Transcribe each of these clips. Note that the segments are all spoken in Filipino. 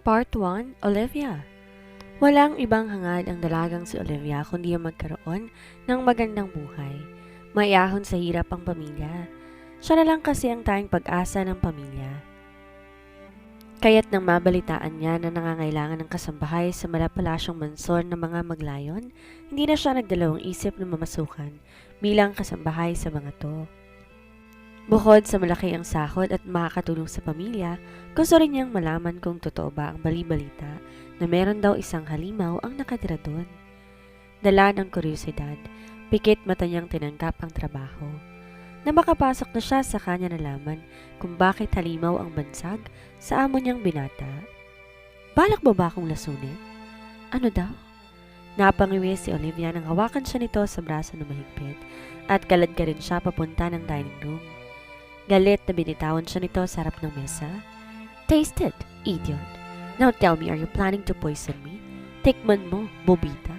Part 1, Olivia. Walang ibang hangad ang dalagang si Olivia kundi ang magkaroon ng magandang buhay. Mayahon sa hirap ang pamilya. Siya na lang kasi ang tanging pag-asa ng pamilya. Kaya't nang mabalitaan niya na nangangailangan ng kasambahay sa malapalasyong mansyon ng mga maglayon, hindi na siya nagdalawang isip na mamasukan bilang kasambahay sa mga to. Bukod sa malaki ang sahod at makakatulong sa pamilya, gusto rin niyang malaman kung totoo ba ang bali-balita na meron daw isang halimaw ang nakatira doon. Dala ng kuryosidad, pikit mata niyang tinanggap ang trabaho. Na makapasok na siya sa kanya nalaman kung bakit halimaw ang bansag sa amo niyang binata. Balak mo ba akong lasunin? Ano daw? Napangiwi si Olivia nang hawakan siya nito sa braso na mahigpit at kalad ka rin siya papunta ng dining room. Galit na binitawan siya nito sa harap ng mesa. Taste it, idiot. Now tell me, are you planning to poison me? Tikman mo, bobita.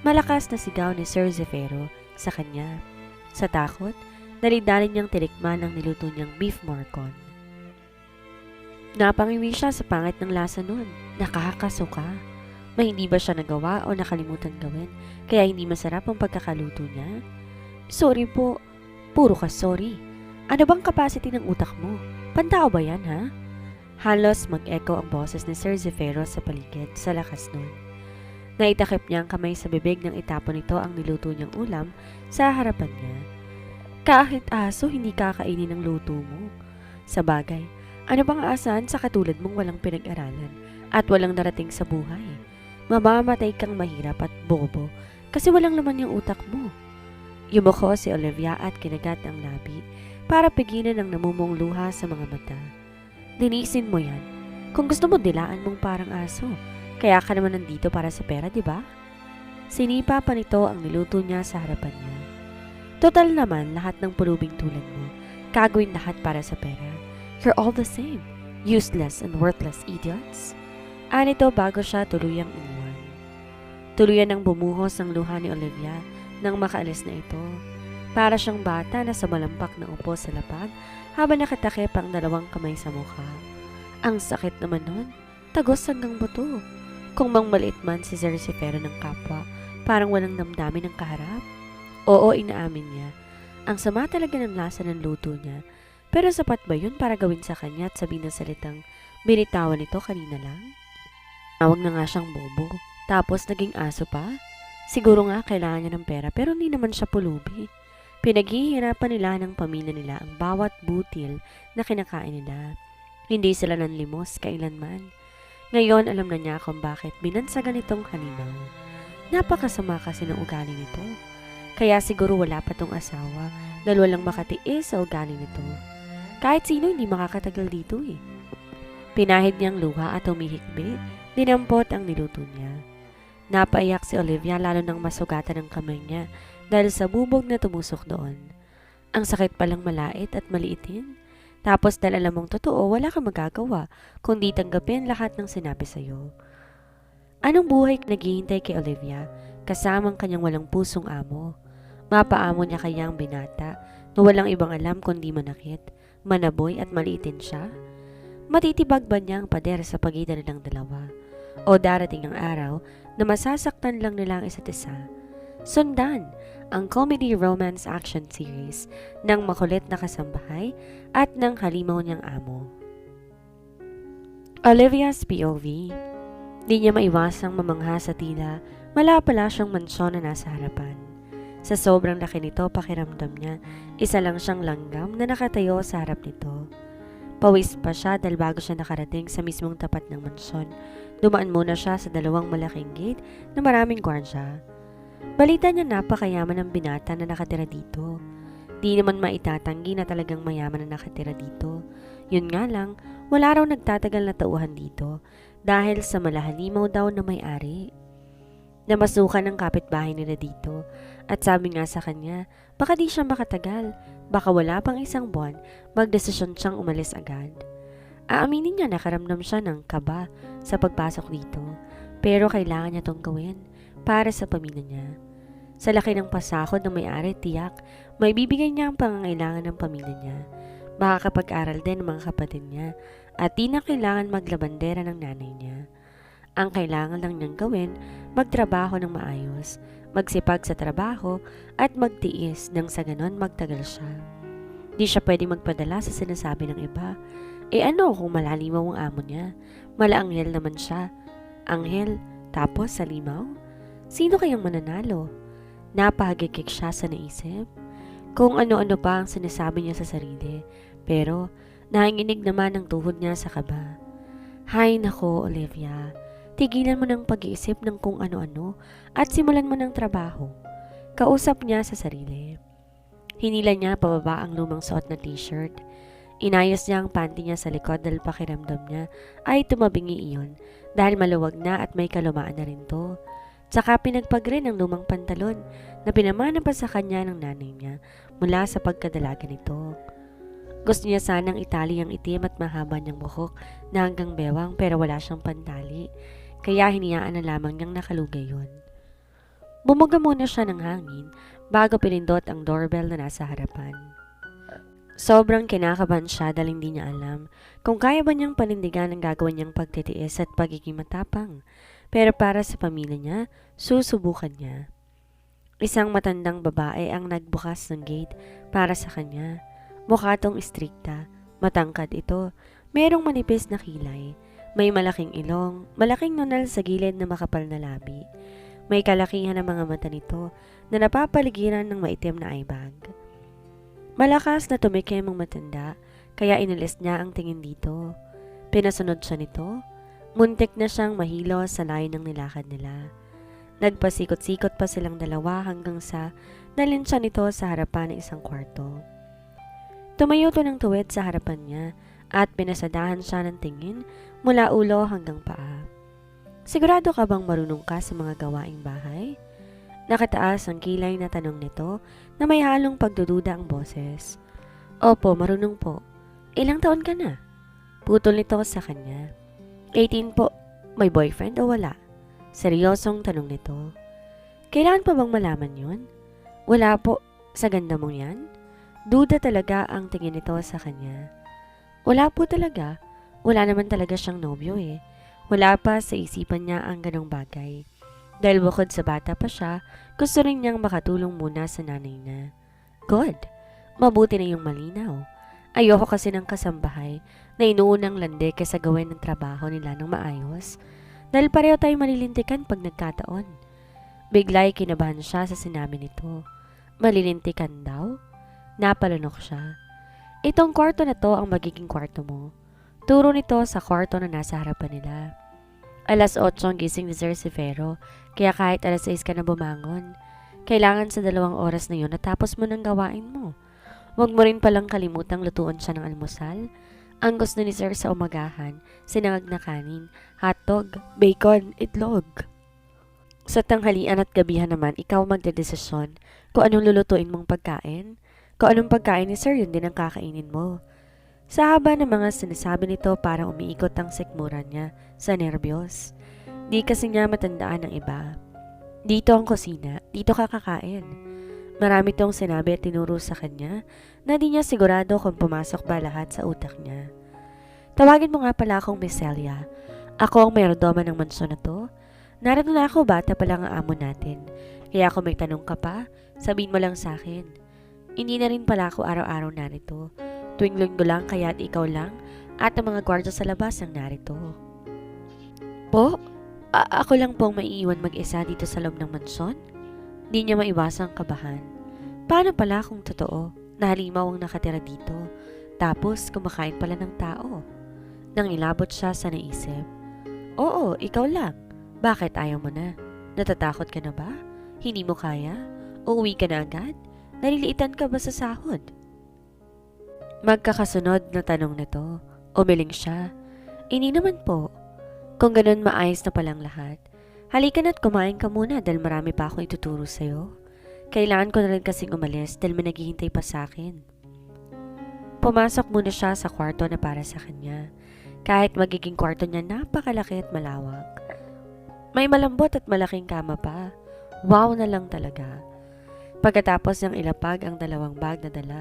Malakas na sigaw ni Sir Zefiro sa kanya. Sa takot, dalidalin niyang tinikman ang niluto niyang beef morcon. Napangiwi siya sa pangit ng lasa nun. Nakakasuka. May hindi ba siya nagawa o nakalimutan gawin kaya hindi masarap ang pagkakaluto niya? Sorry po. Puro ka sorry. Ano bang capacity ng utak mo? Pantao ba yan, ha? Halos mag-echo ang boses ni Sir Zefiro sa paligid sa lakas nun. Naitakip niya ang kamay sa bibig nang itapon nito ang niluto niyang ulam sa harapan niya. Kahit aso, hindi kakainin ang luto mo. Sa bagay, ano bang aasahan sa katulad mong walang pinag-aralan at walang darating sa buhay? Mamamatay kang mahirap at bobo kasi walang laman yung utak mo. Yumuko si Olivia at kinagat ang labi para pigilan ang namumong luha sa mga mata. Linisin mo yan. Kung gusto mo dilaan mong parang aso, kaya ka naman nandito para sa pera, di ba? Sinipa pa nito ang niluto niya sa harapan niya. Total naman, lahat ng pulubing tulad mo, gagawin lahat para sa pera. You're all the same. Useless and worthless idiots. Anito bago siya tuluyang iniwan. Tuluyan ang bumuhos ang luha ni Olivia nang makaalis na ito. Para siyang bata na sa malampak na upo sa lapag habang nakatakip ang dalawang kamay sa mukha. Ang sakit naman nun, tagos hanggang buto. Kung mang maliit man si Sir Zefiro ng kapwa, parang walang damdamin ng kaharap. Oo, inaamin niya. Ang sama talaga ng lasa ng luto niya. Pero sapat ba yun para gawin sa kanya at sabihin ng salitang binitawan nito kanina lang? Tawag na nga siyang bobo. Tapos naging aso pa? Siguro nga kailangan niya ng pera pero hindi naman siya pulubi. Pinaghihirapan nila ng pamilya nila ang bawat butil na kinakain nila. Hindi sila nanlimos kailanman. Ngayon alam na niya kung bakit binansagan itong halimaw. Napakasama kasi ng ugali nito. Kaya siguro wala pa tong asawa dahil walang makatiis sa ugali nito. Kahit sino hindi makakatagal dito eh. Pinahid niyang luha at humihikbi, dinampot ang niluto niya. Napaiyak si Olivia lalo nang masugatan ang kamay niya dahil sa bubog na tumusok doon. Ang sakit palang malait at maliitin. Tapos dahil alam mong totoo, wala kang magagawa kundi tanggapin lahat ng sinabi sa'yo. Anong buhay naghihintay kay Olivia kasamang kanyang walang pusong amo? Mapaamo niya kaya ang binata na walang ibang alam kundi manakit, manaboy at maliitin siya? Matitibag ba niya ang pader sa pagitan nilang dalawa? O darating ang araw na masasaktan lang nila ang isa't isa? Sundan ang comedy romance action series ng makulit na kasambahay at ng halimaw niyang amo. Olivia's POV. Di niya maiwasang mamangha sa tila malapala siyang mansyon na nasa harapan. Sa sobrang laki nito, pakiramdam niya, isa lang siyang langgam na nakatayo sa harap nito. Pawis pa siya dahil bago siya nakarating sa mismong tapat ng mansyon, dumaan muna siya sa dalawang malaking gate na maraming gwardya. Balita niya napakayaman ng binata na nakatira dito. Di naman maitatanggi na talagang mayaman na nakatira dito. Yun nga lang, wala raw nagtatagal na tauhan dito dahil sa malahalimaw daw na may-ari. Namasukan ng kapitbahay nila dito at sabi nga sa kanya, baka di siya makatagal, baka wala pang isang buwan, magdesisyon siyang umalis agad. Aaminin niya nakaramdam siya ng kaba sa pagpasok dito, pero kailangan niya tong gawin para sa pamilya niya. Sa laki ng pasakod ng may-ari, tiyak, may bibigay niya ang pangangailangan ng pamilya niya. Makakapag-aral din ng mga kapatid niya at di na kailangan maglabandera ng nanay niya. Ang kailangan lang niyang gawin, magtrabaho ng maayos, magsipag sa trabaho at magtiis nang sa ganon magtagal siya. Di siya pwedeng magpadala sa sinasabi ng iba. Ano kung malalimaw ang amo niya? Malaanghel naman siya. Anghel, tapos sa limaw? Sino kayang mananalo? Napahagikik siya sa naisip. Kung ano-ano pa ang sinasabi niya sa sarili, pero nanginginig naman ang tuhod niya sa kaba. Hay nako, Olivia. Tigilan mo ng pag-iisip ng kung ano-ano at simulan mo ng trabaho. Kausap niya sa sarili. Hinila niya pababa ang lumang suot na t-shirt. Inayos niya ang panty niya sa likod dahil pakiramdam niya ay tumabingi iyon dahil maluwag na at may kalumaan na rin to. Tsaka pinagpag rin ang lumang pantalon na pinamana pa sa kanya ng nanay niya mula sa pagkadalaga nito. Gusto niya sanang itali ang itim at mahaba niyang buhok na hanggang bewang pero wala siyang pantali. Kaya hiniyaan na lamang niyang nakalugay yun. Bumuga muna siya ng hangin bago pinindot ang doorbell na nasa harapan. Sobrang kinakabahan siya dahil hindi niya alam kung kaya ba niyang panindigan ang gagawin niyang pagtitiis at pagiging matapang. Pero para sa pamilya niya, susubukan niya. Isang matandang babae ang nagbukas ng gate para sa kanya. Mukha tong istrikta, matangkad ito, merong manipis na kilay. May malaking ilong, malaking nunal sa gilid na makapal na labi. May kalakihan ng mga mata nito na napapaligiran ng maitim na eyebag. Malakas na tumikim ang matanda, kaya inalis niya ang tingin dito. Pinasunod siya nito. Muntik na siyang mahilo sa layo ng nilakad nila. Nagpasikot-sikot pa silang dalawa hanggang sa dalhin siya nito sa harapan ng isang kwarto. Tumayo to ng tuwid sa harapan niya at pinasadahan siya ng tingin mula ulo hanggang paa. Sigurado ka bang marunong ka sa mga gawaing bahay? Nakataas ang kilay na tanong nito na may halong pagdududa ang boses. Opo, marunong po. Ilang taon ka na? Putol nito sa kanya. 18 po. May boyfriend o wala? Seryosong tanong nito. Kailangan pa bang malaman yun? Wala po. Sa ganda mong yan? Duda talaga ang tingin nito sa kanya. Wala po talaga. Wala naman talaga siyang nobyo eh. Wala pa sa isipan niya ang ganong bagay. Dahil bukod sa bata pa siya, gusto rin niyang makatulong muna sa nanay niya. Good. Mabuti na yung malinaw. Ayoko kasi ng kasambahay na inuunang lande kaysa gawin ng trabaho nila ng maayos. Dahil pareho tayo malilintikan pag nagkataon. Bigla'y kinabahan siya sa sinabi nito. Malilintikan daw? Napalunok siya. Itong kwarto na to ang magiging kwarto mo. Turo nito sa kwarto na nasa harapan nila. Alas 8 ang gising ni Sir Sivero, kaya kahit alas 6 ka na bumangon. Kailangan sa 2 oras na yun natapos mo ng gawain mo. Huwag mo rin palang kalimutang lutuan siya ng almusal. Ang gusto ni Sir sa umagahan, sinangag na kanin, hotdog, bacon, itlog. Sa tanghalian at gabihan naman, ikaw magdedesisyon kung anong lulutuin mong pagkain. Kung anong pagkain ni Sir, yun din ang kakainin mo. Sa haba ng mga sinasabi nito parang umiikot ang sikmura niya sa nerbiyos. Di kasi niya matandaan ng iba. Dito ang kusina, dito ka kakain. Marami tong sinabi at tinuro sa kanya na di niya sigurado kung pumasok ba lahat sa utak niya. Tawagin mo nga pala akong Miss Celia. Ako ang mayordoma ng mansyon na to. Narito na ako, bata pa lang ang amo natin. Kaya kung may tanong ka pa, sabihin mo lang sa akin. Hindi na rin pala ako araw-araw narito. Tuwing linggo lang kaya't ikaw lang at ang mga gwardiya sa labas ang narito. Po? Ako lang pong maiiwan mag-isa dito sa loob ng mansyon? Di niya maiwasang kabahan. Paano pala kung totoo na halimaw ang nakatira dito tapos kumakain pala ng tao? Nang ilabot siya sa naisip. Oo, ikaw lang. Bakit ayaw mo na? Natatakot ka na ba? Hindi mo kaya? Uuwi ka na agad? Naliliitan ka ba sa sahod? Magkakasunod na tanong nito. Umiling siya. Ini naman po. Kung ganun maayos na palang lahat. Halika na't kumain ka muna dahil marami pa akong ituturo sa'yo. Kailangan ko na rin kasing umalis dahil may naghihintay pa sa akin. Pumasok muna siya sa kwarto na para sa kanya. Kahit magiging kwarto niya napakalaki at malawak. May malambot at malaking kama pa. Wow na lang talaga. Pagkatapos niyang ilapag ang 2 bag na dala,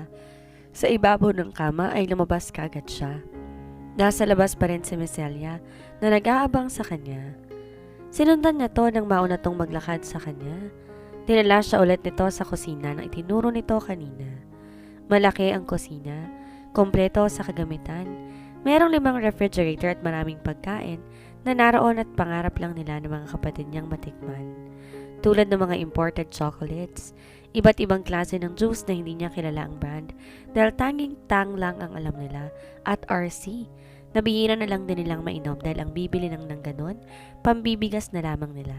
sa ibabaw ng kama ay lumabas kaagad siya. Nasa labas pa rin si Miss Celia na nag-aabang sa kanya. Sinundan niya to nang mauna tong maglakad sa kanya. Dinala siya ulit nito sa kusina na itinuro nito kanina. Malaki ang kusina, kompleto sa kagamitan. Merong 5 refrigerator at maraming pagkain na naroon at pangarap lang nila ng mga kapatid niyang matikman. Tulad ng mga imported chocolates, iba't ibang klase ng juice na hindi niya kilala ang brand dahil tanging Tang lang ang alam nila at RC. Nabihira na lang din nilang mainom dahil ang bibili ng ganon, pambibigas na lamang nila.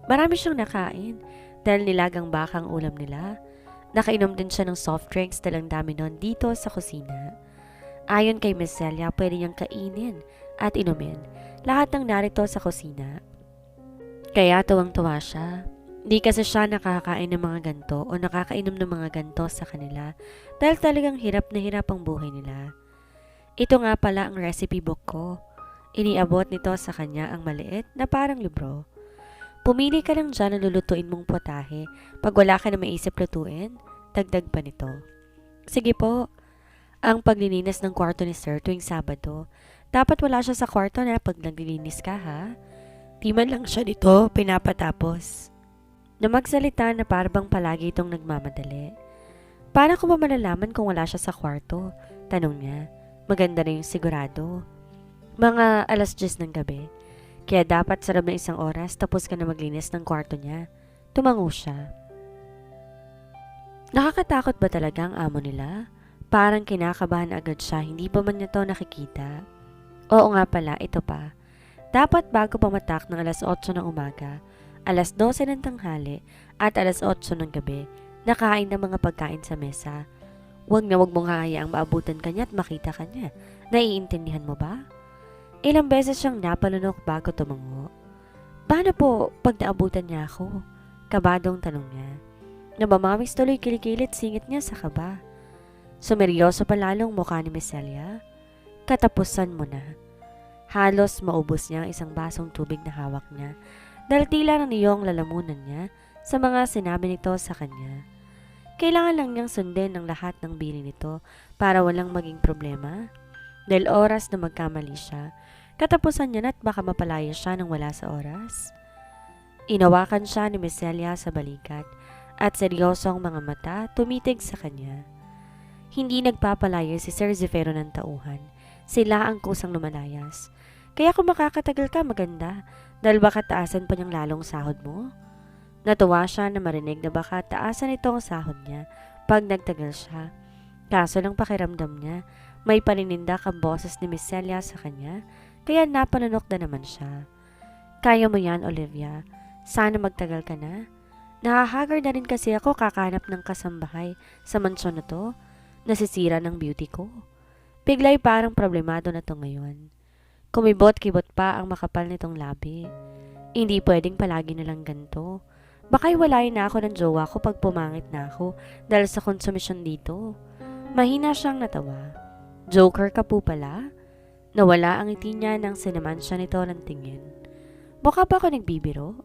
Marami siyang nakain dahil nilagang baka ang ulam nila. Nakainom din siya ng soft drinks dahil ang dami nun dito sa kusina. Ayon kay Miss Celia, pwede niyang kainin at inumin lahat ng narito sa kusina. Kaya tuwang-tuwa siya. Di kasi siya nakakain ng mga ganto o nakakainom ng mga ganto sa kanila dahil talagang hirap na hirap ang buhay nila. Ito nga pala ang recipe book ko. Iniabot nito sa kanya ang maliit na parang libro. Pumili ka lang dyan na lulutuin mong potahe. Pag wala ka na maisip lutuin, dagdag pa nito. Sige po. Ang paglilinis ng kwarto ni Sir tuwing Sabado. Dapat wala siya sa kwarto na pag naglilinis ka ha. Di man lang siya dito pinapatapos. Na magsalita na parang palagi itong nagmamadali. Paano ko ba malalaman kung wala siya sa kwarto? Tanong niya. Maganda na yung sigurado. Mga 10:00 ng gabi. Kaya dapat sa loob ng 1 oras tapos ka na maglinis ng kwarto niya. Tumango siya. Nakakatakot ba talaga ang amo nila? Parang kinakabahan agad siya, hindi pa man niya to nakikita. Oo nga pala, ito pa. Dapat bago pamatak ng 8:00 ng umaga, 12:00 ng tanghali at 8:00 ng gabi, nakain ng mga pagkain sa mesa. Huwag mong hahayaang maabutan kanya at makita kanya. Naiintindihan mo ba? Ilang beses siyang napalunok bago tumango. Paano po pag naabutan niya ako? Kabadong tanong niya. Nabamawis tuloy kilikilid singit niya sa kaba. Sumeryoso pa lalong mukha ni Miss Celia. Katapusan mo na. Halos maubos niya ang isang basong tubig na hawak niya dahil tila na niyong lalamunan niya sa mga sinabi nito sa kanya. Kailangan lang niyang sundin ang lahat ng bili nito para walang maging problema. Dahil oras na magkamali siya, katapusan niya na at baka mapalaya siya nang wala sa oras. Inawakan siya ni Miss Celia sa balikat at seryosong mga mata tumitig sa kanya. Hindi nagpapalaya si Sir Zefiro ng tauhan. Sila ang kusang lumalayas. Kaya kung makakatagal ka maganda dahil baka taasan pa niyang lalong sahod mo. Natuwa siya na marinig na baka taasan ito ang sahod niya pag nagtagal siya. Kaso lang pakiramdam niya, may paninindak ang boses ni Miss Celia sa kanya kaya napanunok na naman siya. Kaya mo yan, Olivia. Sana magtagal ka na. Nahahagar na rin kasi ako kakahanap ng kasambahay sa mansyon na to. Nasisira ng beauty ko. Biglay parang problemado na to ngayon. Kumibot-kibot pa ang makapal nitong labi. Hindi pwedeng palagi na lang ganito. Baka'y walain na ako ng jowa ko pag pumangit na ako dahil sa konsumisyon dito. Mahina siyang natawa. Joker ka po pala? Nawala ang ngiti niya nang sinaman siya nito ng tingin. Mukha ba ako nagbibiro?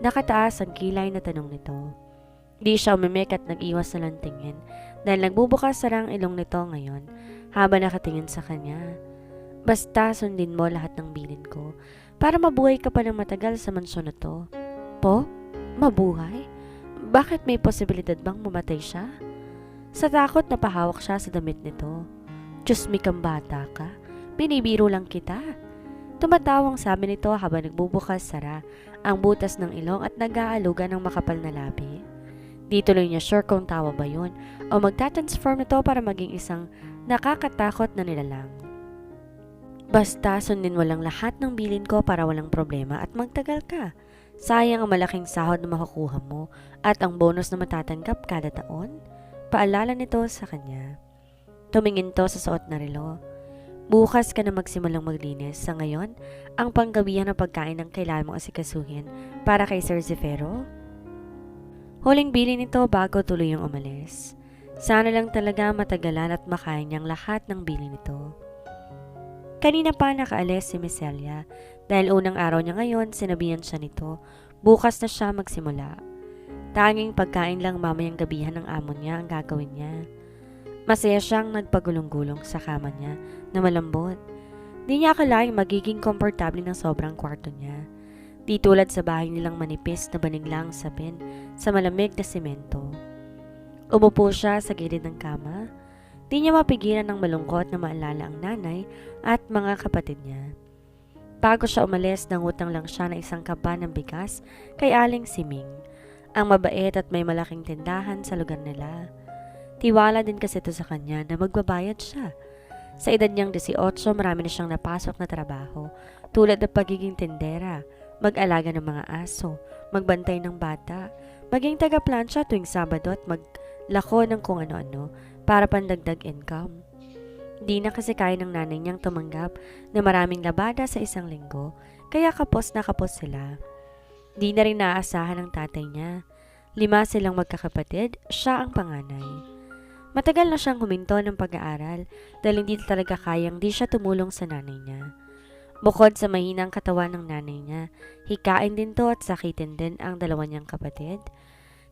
Nakataas ang kilay na tanong nito. Di siya umimik at nag-iwas na lang tingin dahil nagbubukas sarang ilong nito ngayon habang nakatingin sa kanya. Basta sundin mo lahat ng bilin ko para mabuhay ka pa ng matagal sa mansyon na to. Po? Mabuhay? Bakit may posibilidad bang mamatay siya? Sa takot na pahawak siya sa damit nito. Diyos mi kang bata ka, binibiro lang kita. Tumatawang sabi nito habang nagbubukas sara ang butas ng ilong at nag-aalugan ng makapal na labi. Di tuloy niya sure kung tawa ba yun o magta-transform nito para maging isang nakakatakot na nilalang. Basta sundin mo lang lahat ng bilin ko para walang problema at magtagal ka. Sayang ang malaking sahod na makukuha mo at ang bonus na matatanggap kada taon. Paalala nito sa kanya. Tumingin to sa suot na relo. Bukas ka na magsimulang maglinis. Sa ngayon, ang panggabihan ng pagkain ang kailangan mong asikasuhin para kay Sir Zefiro. Huling bili nito bago tuloy yung umalis. Sana lang talaga matagalan at makain niyang lahat ng bili nito. Kanina pa nakaalis si Miss Celia dahil unang araw niya ngayon sinabihan siya nito. Bukas na siya magsimula. Tanging pagkain lang mamayang gabihan ng amo niya ang gagawin niya. Masaya siyang nagpagulong-gulong sa kama niya na malambot. Di niya akalaing magiging komportable ng sobrang kwarto niya. Di tulad sa bahay nilang manipis na baniglang sapin sa malamig na semento. Umupo siya sa gilid ng kama. Di niya mapigilan ng malungkot na maalala ang nanay at mga kapatid niya. Bago siya umalis, nangutang lang siya ng isang kaba ng bigas kay Aling Siming, ang mabait at may malaking tindahan sa lugar nila. Tiwala din kasi ito sa kanya na magbabayad siya. Sa edad niyang 18, marami na siyang napasok na trabaho, tulad ng pagiging tendera, mag-alaga ng mga aso, magbantay ng bata, maging taga-plansya tuwing Sabado at maglako ng kung ano-ano para pandagdag income. Di na kasi kaya ng nanay niyang tumanggap na maraming labada sa isang linggo, kaya kapos na kapos sila. Di na rin naaasahan ng tatay niya. 5 silang magkakapatid, siya ang panganay. Matagal na siyang huminto ng pag-aaral dahil hindi talaga kayang di siya tumulong sa nanay niya. Bukod sa mahinang katawan ng nanay niya, hikain din to at sakitin din ang 2 niyang kapatid.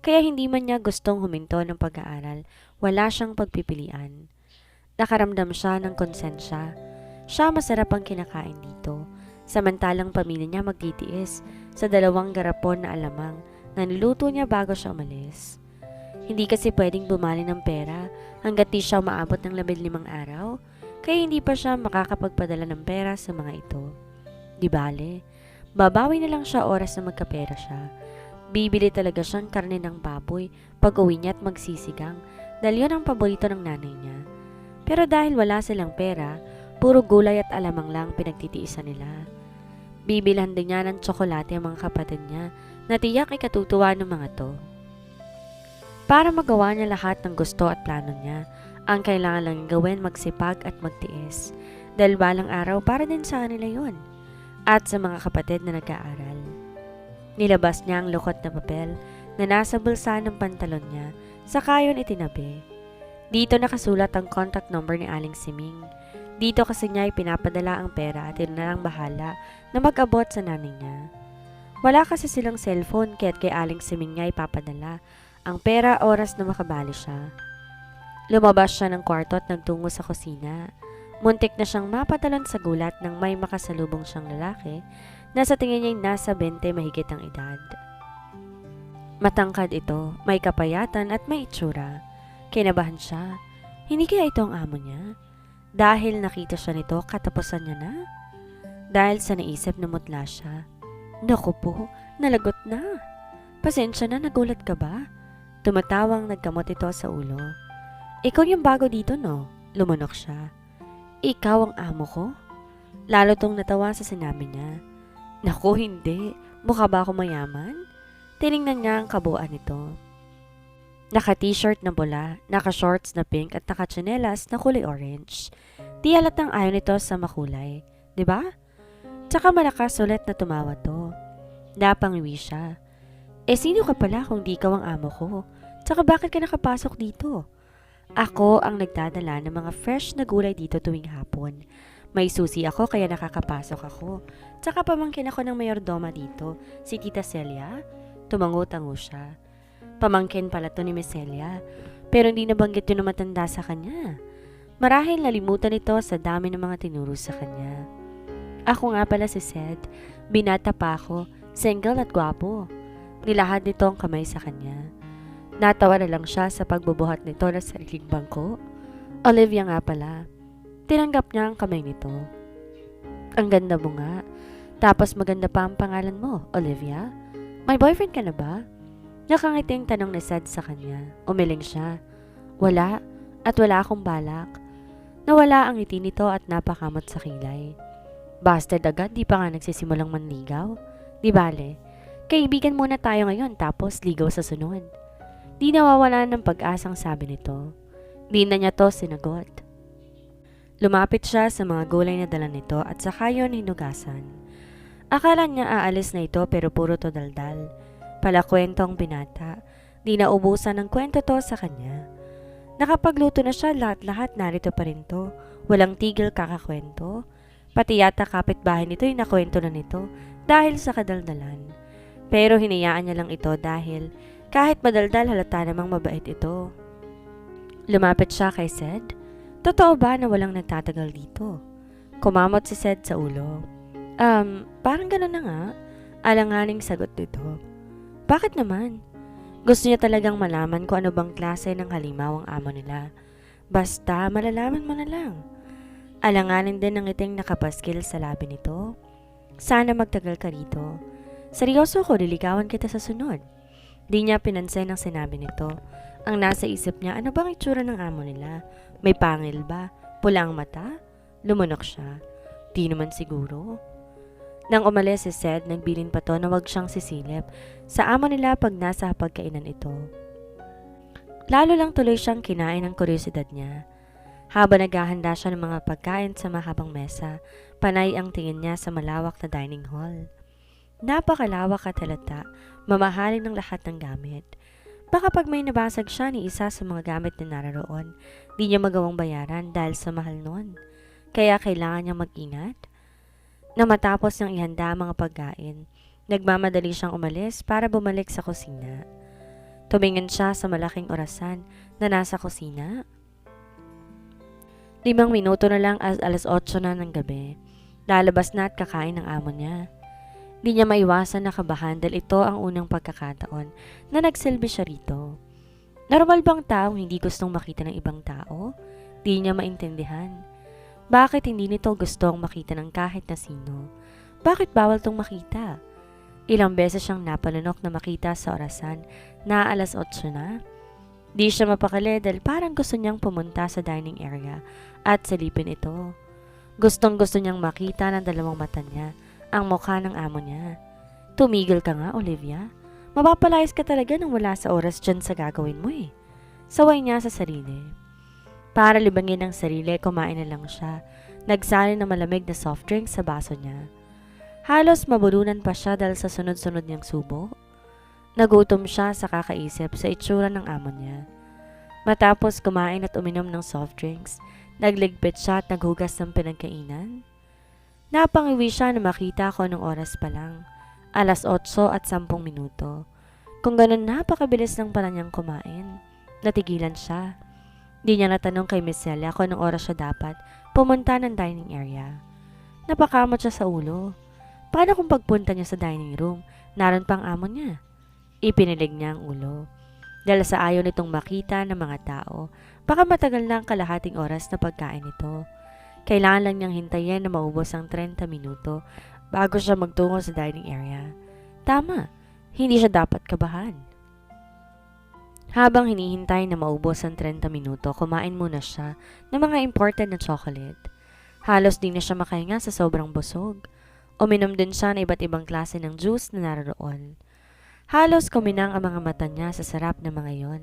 Kaya hindi man niya gustong huminto ng pag-aaral, wala siyang pagpipilian. Nakaramdam siya ng konsensya. Siya masarap ang kinakain dito, samantalang pamilya niya magtitiis sa 2 garapon na alamang na niluto niya bago siya umalis. Hindi kasi pwedeng bumali ng pera hanggat di siya umaabot ng 15 araw, kaya hindi pa siya makakapagpadala ng pera sa mga ito. Di bale, babawi na lang siya oras na magkapera siya. Bibili talaga siyang karne ng baboy pag uwi niya at magsisigang dahil yun ang paborito ng nanay niya. Pero dahil wala silang pera, puro gulay at alamang lang pinagtitiisan nila. Bibilhan din niya ng tsokolate ang mga kapatid niya na tiyak ay katutuwa ng mga to. Para magawa niya lahat ng gusto at plano niya, ang kailangan lang gawin magsipag at magtiis. Dahil balang araw para din sa kanila yun. At sa mga kapatid na nag-aaral. Nilabas niya ang lukot na papel na nasa bulsa ng pantalon niya, saka yun itinabi. Dito nakasulat ang contact number ni Aling Siming. Dito kasi niya ipinapadala ang pera at yun na lang bahala na mag-abot sa nanay niya. Wala kasi silang cellphone kaya't kay Aling Siming niya ipapadala ang pera oras na makabali siya. Lumabas siya ng kwarto at nagtungo sa kusina. Muntik na siyang mapatalon sa gulat nang may makasalubong siyang lalaki na sa tingin niya nasa 20 mahigit ang edad. Matangkad ito, may kapayatan at may itsura. Kinabahan siya. Hindi kaya ito ang amo niya? Dahil nakita siya nito, katapusan niya na? Dahil sa naisip na mutla siya. Naku po, nalagot na. Pasensya na, nagulat ka ba? Tumatawang nagkamot ito sa ulo. Ikaw yung bago dito, no? Lumunok siya. Ikaw ang amo ko? Lalo tong natawa sa sinabi niya. Naku, hindi. Mukha ba ako mayaman? Tiningnan niya ang kabuuan nito. Naka-t-shirt na bula, naka-shorts na pink at naka-tsinelas na kulay orange. Di halatang ayaw nito sa makulay. Diba? Tsaka malakas ulit na tumawa to. Napangiwi siya. Sino ka pala kung di ikaw ang amo ko? Tsaka bakit ka nakapasok dito? Ako ang nagdadala ng mga fresh na gulay dito tuwing hapon. May susi ako kaya nakakapasok ako. Tsaka pamangkin ako ng mayordoma dito, si Tita Celia. Tumango-tango siya. Pamangkin pala to ni Miss Celia, pero hindi nabanggit yun na matanda sa kanya. Marahil nalimutan ito sa dami ng mga tinuro sa kanya. Ako nga pala si Sed. Binata pa ako, single at gwapo. Nilahad nito ang kamay sa kanya. Natawa na lang siya sa pagbubuhat nito ng sariling bangko. Olivia nga pala. Tinanggap niya ang kamay nito. Ang ganda mo nga. Tapos maganda pa ang pangalan mo, Olivia. May boyfriend ka na ba? Nakangiting tanong ni Sed sa kanya. Umiling siya. Wala. At wala akong balak. Nawala ang ngiti nito at napakamot sa kilay. Bastard agad, di pa nga nagsisimulang manligaw. Di bale. Kaibigan muna tayo ngayon tapos ligaw sa sunod. Di nawawala ng pag-asang sabi nito. Di na niya to sinagot. Lumapit siya sa mga gulay na dala nito at saka yun hinugasan. Akala niya aalis na ito pero puro to daldal. Palakwentong binata. Di naubusan ng kwento to sa kanya. Nakapagluto na siya, lahat-lahat narito pa rin to. Walang tigil kakakwento. Pati yata kapitbahay nito yung nakwento na nito dahil sa kadaldalan. Pero hinayaan niya lang ito dahil kahit madaldal halata namang mabait ito. Lumapit siya kay Sed. Totoo ba na walang nagtatagal dito? Kumamot si Sed sa ulo. Parang gano'n na nga. Alanganing sagot nito. Bakit naman? Gusto niya talagang malaman kung ano bang klase ng halimaw ang amo nila. Basta malalaman mo na lang. Alanganin din ng ngiting nakapaskil sa labi nito. Sana magtagal ka rito. Seryoso ko, liligawan kita sa sunod. Di niya pinansin ang sinabi nito. Ang nasa isip niya, ano bang itsura ng amo nila? May pangil ba? Pula ang mata? Lumunok siya. Di naman siguro. Nang umalis si Sed, nagbilin pa to na wag siyang sisilip sa amo nila pag nasa pagkainan ito. Lalo lang tuloy siyang kinain ng kuryosidad niya. Habang naghahanda siya ng mga pagkain sa mahabang mesa, panay ang tingin niya sa malawak na dining hall. Napakalawak at halata, mamahalin ng lahat ng gamit. Baka pag may nabasag siya ni isa sa mga gamit na naroon, di niya magawang bayaran dahil sa mahal nun. Kaya kailangan niyang mag-ingat. Na matapos niyang ihanda ang mga pagkain, nagmamadali siyang umalis para bumalik sa kusina. Tumingin siya sa malaking orasan na nasa kusina. 5 minuto na lang alas 8 na ng gabi. Lalabas na at kakain ng amo niya. Di niya maiwasan na kabahan dahil ito ang unang pagkakataon na nagsilbi siya rito. Normal bang taong hindi gustong makita ng ibang tao? Di niya maintindihan. Bakit hindi nito gustong makita ng kahit na sino? Bakit bawal tong makita? Ilang beses siyang napalunok na makita sa orasan na alas 8 na. Di siya mapakali dahil parang gusto niyang pumunta sa dining area at silipin ito. Gustong gusto niyang makita ng dalawang mata niya ang mukha ng amo niya. Tumigil ka nga, Olivia. Mapapalayas ka talaga nang wala sa oras dyan sa gagawin mo eh. Saway niya sa sarili. Para libangin ang sarili, kumain na lang siya. Nagsali ng malamig na soft drink sa baso niya. Halos mabulunan pa siya dahil sa sunod-sunod niyang subo. Nagutom siya sa kakaisip sa itsura ng amo niya. Matapos kumain at uminom ng soft drinks, nagligpit siya at naghugas ng pinagkainan. Napangiwi siya na makita ko nung oras pa lang, alas 8 at 10 minuto. Kung ganun napakabilis ng pala niyang kumain, natigilan siya. Di niya natanong kay Miss Celia kung anong oras siya dapat pumunta ng dining area. Napakamot siya sa ulo. Paano kung pagpunta niya sa dining room, naroon pang amo niya? Ipinilig niya ang ulo. Dahil sa ayaw nitong makita ng mga tao, baka matagal na ang kalahating oras na pagkain nito. Kailangan lang niyang hintayin na maubos ang 30 minuto bago siya magtungo sa dining area. Tama, hindi siya dapat kabahan. Habang hinihintay na maubos ang 30 minuto, kumain muna siya ng mga imported na chocolate. Halos di na siya makahinga sa sobrang busog. Uminom din siya ng iba't ibang klase ng juice na naroon. Halos kuminang ang mga mata niya sa sarap ng mga yon.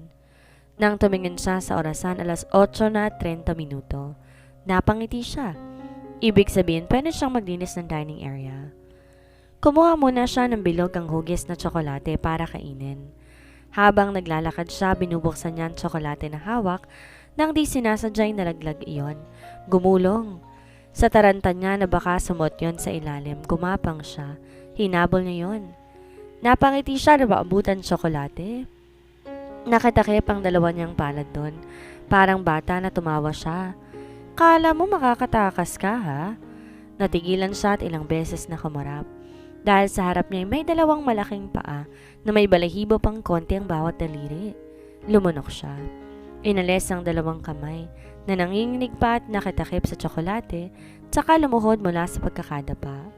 Nang tumingin siya sa orasan alas 8 na 30 minuto, napangiti siya. Ibig sabihin, pwede siyang maglinis ng dining area. Kumuha muna siya ng bilog ang hugis na tsokolate para kainin. Habang naglalakad siya, binubuksan niya ang tsokolate na hawak nang di sinasadyang nalaglag iyon. Gumulong. Sa taranta niya na baka sumot yon sa ilalim, gumapang siya. Hinabol niya yon. Napangiti siya na maabutan tsokolate. Nakatakip ang dalawa niyang palad doon. Parang bata na tumawa siya. Kala mo makakatakas ka ha? Natigilan siya at ilang beses na kumarap. Dahil sa harap niya may dalawang malaking paa na may balahibo pang konti ang bawat daliri. Lumunok siya. Inalis ang dalawang kamay na nanginginig pa at nakatakip sa tsokolate tsaka lumuhod mula sa pagkakadapa.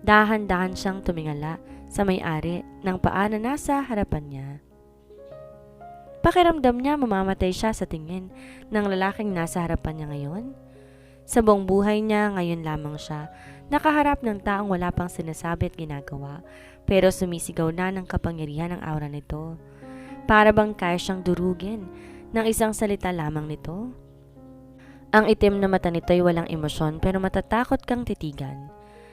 Dahan-dahan siyang tumingala sa may-ari ng paa na nasa harapan niya. Pakiramdam niya mamamatay siya sa tingin ng lalaking nasa harapan niya ngayon. Sa buong buhay niya ngayon lamang siya nakaharap ng taong wala pang sinasabi at ginagawa pero sumisigaw na ng kapangyarihan ang aura nito. Para bang kaya siyang durugin ng isang salita lamang nito. Ang itim na mata nito ay walang emosyon pero matatakot kang titigan.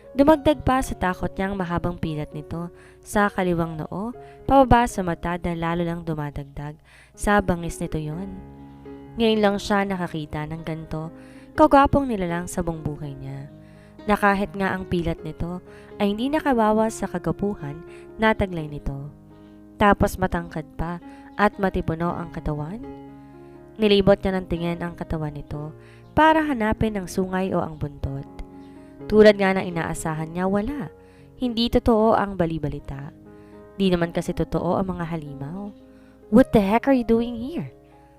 Dumagdag pa sa takot niya ang mahabang pilat nito sa kaliwang noo, pababa sa mata dahil lalo lang dumadagdag sa bangis nito yon. Ngayon lang siya nakakita ng ganito, kagwapong nilalang sa buong buhay niya. Na kahit nga ang pilat nito ay hindi nakabawas sa kagapuhan na taglay nito. Tapos matangkad pa at matipuno ang katawan. Nilibot niya ng tingin ang katawan nito para hanapin ang sungay o ang buntot. Tulad nga ng inaasahan niya, wala. Hindi totoo ang balibalita. Di naman kasi totoo ang mga halimaw. What the heck are you doing here?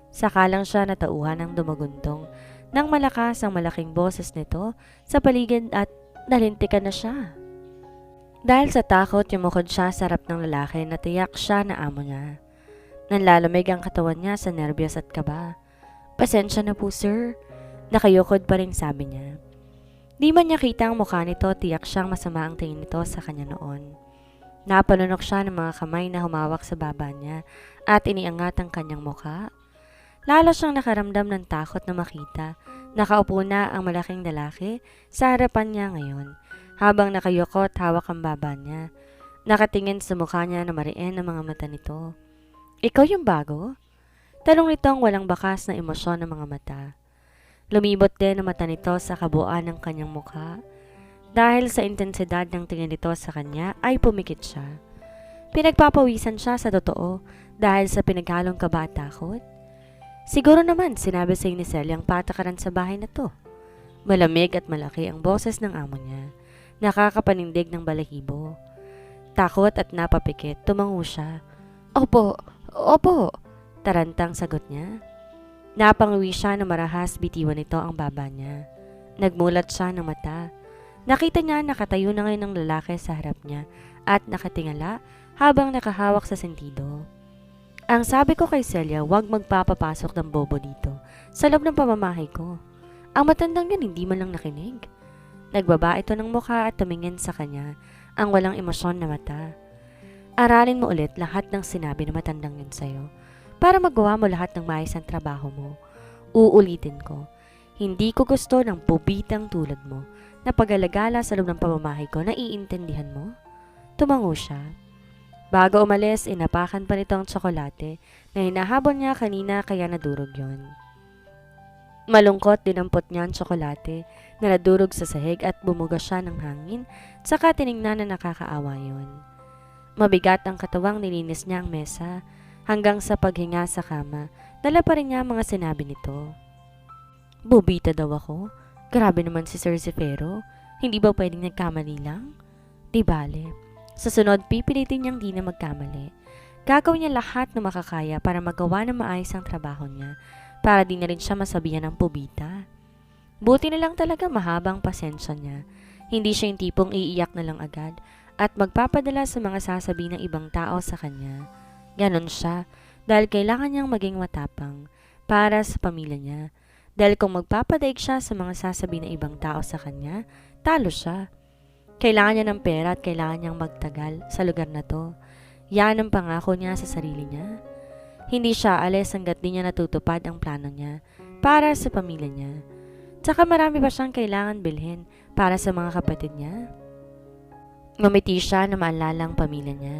Saka lang siya natauhan ng dumuguntong nang malakas ang malaking boses nito sa paligid at nalintikan na siya. Dahil sa takot, yumukod siya sa harap ng lalaki na tiyak siya na amo niya. Nanlalamig ang katawan niya sa nerbiyos at kaba. Pasensya na po, sir. Nakayukod pa rin sabi niya. Di man niya kita ang mukha nito, tiyak siyang masama ang tingin nito sa kanya noon. Napalunok siya ng mga kamay na humawak sa baba niya at iniangat ang kanyang mukha. Lalo siyang nakaramdam ng takot na makita. Nakaupo na ang malaking lalaki sa harapan niya ngayon, habang nakayukot hawak ang baba niya. Nakatingin sa mukha niya na mariin ang mga mata nito. Ikaw yung bago? Tanong nitong walang bakas na emosyon ng mga mata. Lumibot din ang mata nito sa kabuuan ng kanyang mukha. Dahil sa intensidad ng tingin nito sa kanya ay pumikit siya. Pinagpapawisan siya sa totoo dahil sa pinaghalong kaba at takot. Siguro naman sinabi sa ni Celia ang patakaran sa bahay na to. Malamig at malaki ang boses ng amo niya. Nakakapanindig ng balahibo. Takot at napapikit, tumango siya. Opo, opo, tarantang sagot niya. Napanguwi siya na marahas, bitiwan nito ang baba niya. Nagmulat siya ng mata. Nakita niya nakatayo na ngayon ng lalaki sa harap niya at nakatingala habang nakahawak sa sentido. Ang sabi ko kay Celia, huwag magpapapasok ng bobo dito sa loob ng pamamahay ko. Ang matandang yan hindi man lang nakinig. Nagbaba ito ng mukha at tumingin sa kanya ang walang emosyon na mata. Aralin mo ulit lahat ng sinabi ng matandang yun sa'yo para magawa mo lahat ng maayos ang trabaho mo. Uulitin ko, hindi ko gusto ng pubitang tulad mo na pag-alagala sa loob ng pamamahay ko. Naiintindihan mo? Tumango siya. Bago umalis, inapakan pa nito ang tsokolate na hinahabol niya kanina kaya nadurog yon. Malungkot dinampot niya ang tsokolate na nadurog sa sahig at bumuga siya ng hangin, saka tiningnan na nakakaawa yon. Mabigat ang katawang, nilinis niya ang mesa hanggang sa paghinga sa kama. Dala pa rin niya mga sinabi nito. Bubita daw ako? Grabe naman si Sir Zefero. Hindi ba pwedeng nagkamali lang? Di bale. Sa sunod, pipilitin niyang di na magkamali. Gagawin niya lahat na makakaya para magawa ng maayos ang trabaho niya, para di na rin siya masabihan ng pubita. Buti na lang talaga mahabang pasensya niya. Hindi siya yung tipong iiyak na lang agad at magpapadala sa mga sasabihin ng ibang tao sa kanya. Ganon siya dahil kailangan niyang maging matapang para sa pamilya niya. Dahil kung magpapadaig siya sa mga sasabihin ng ibang tao sa kanya, talo siya. Kailangan niya ng pera at kailangan niyang magtagal sa lugar na to. Yan ang pangako niya sa sarili niya. Hindi siya alis hanggat di niya natutupad ang plano niya para sa pamilya niya. Tsaka marami pa siyang kailangan bilhin para sa mga kapatid niya. Ngumiti siya na maalala ang pamilya niya.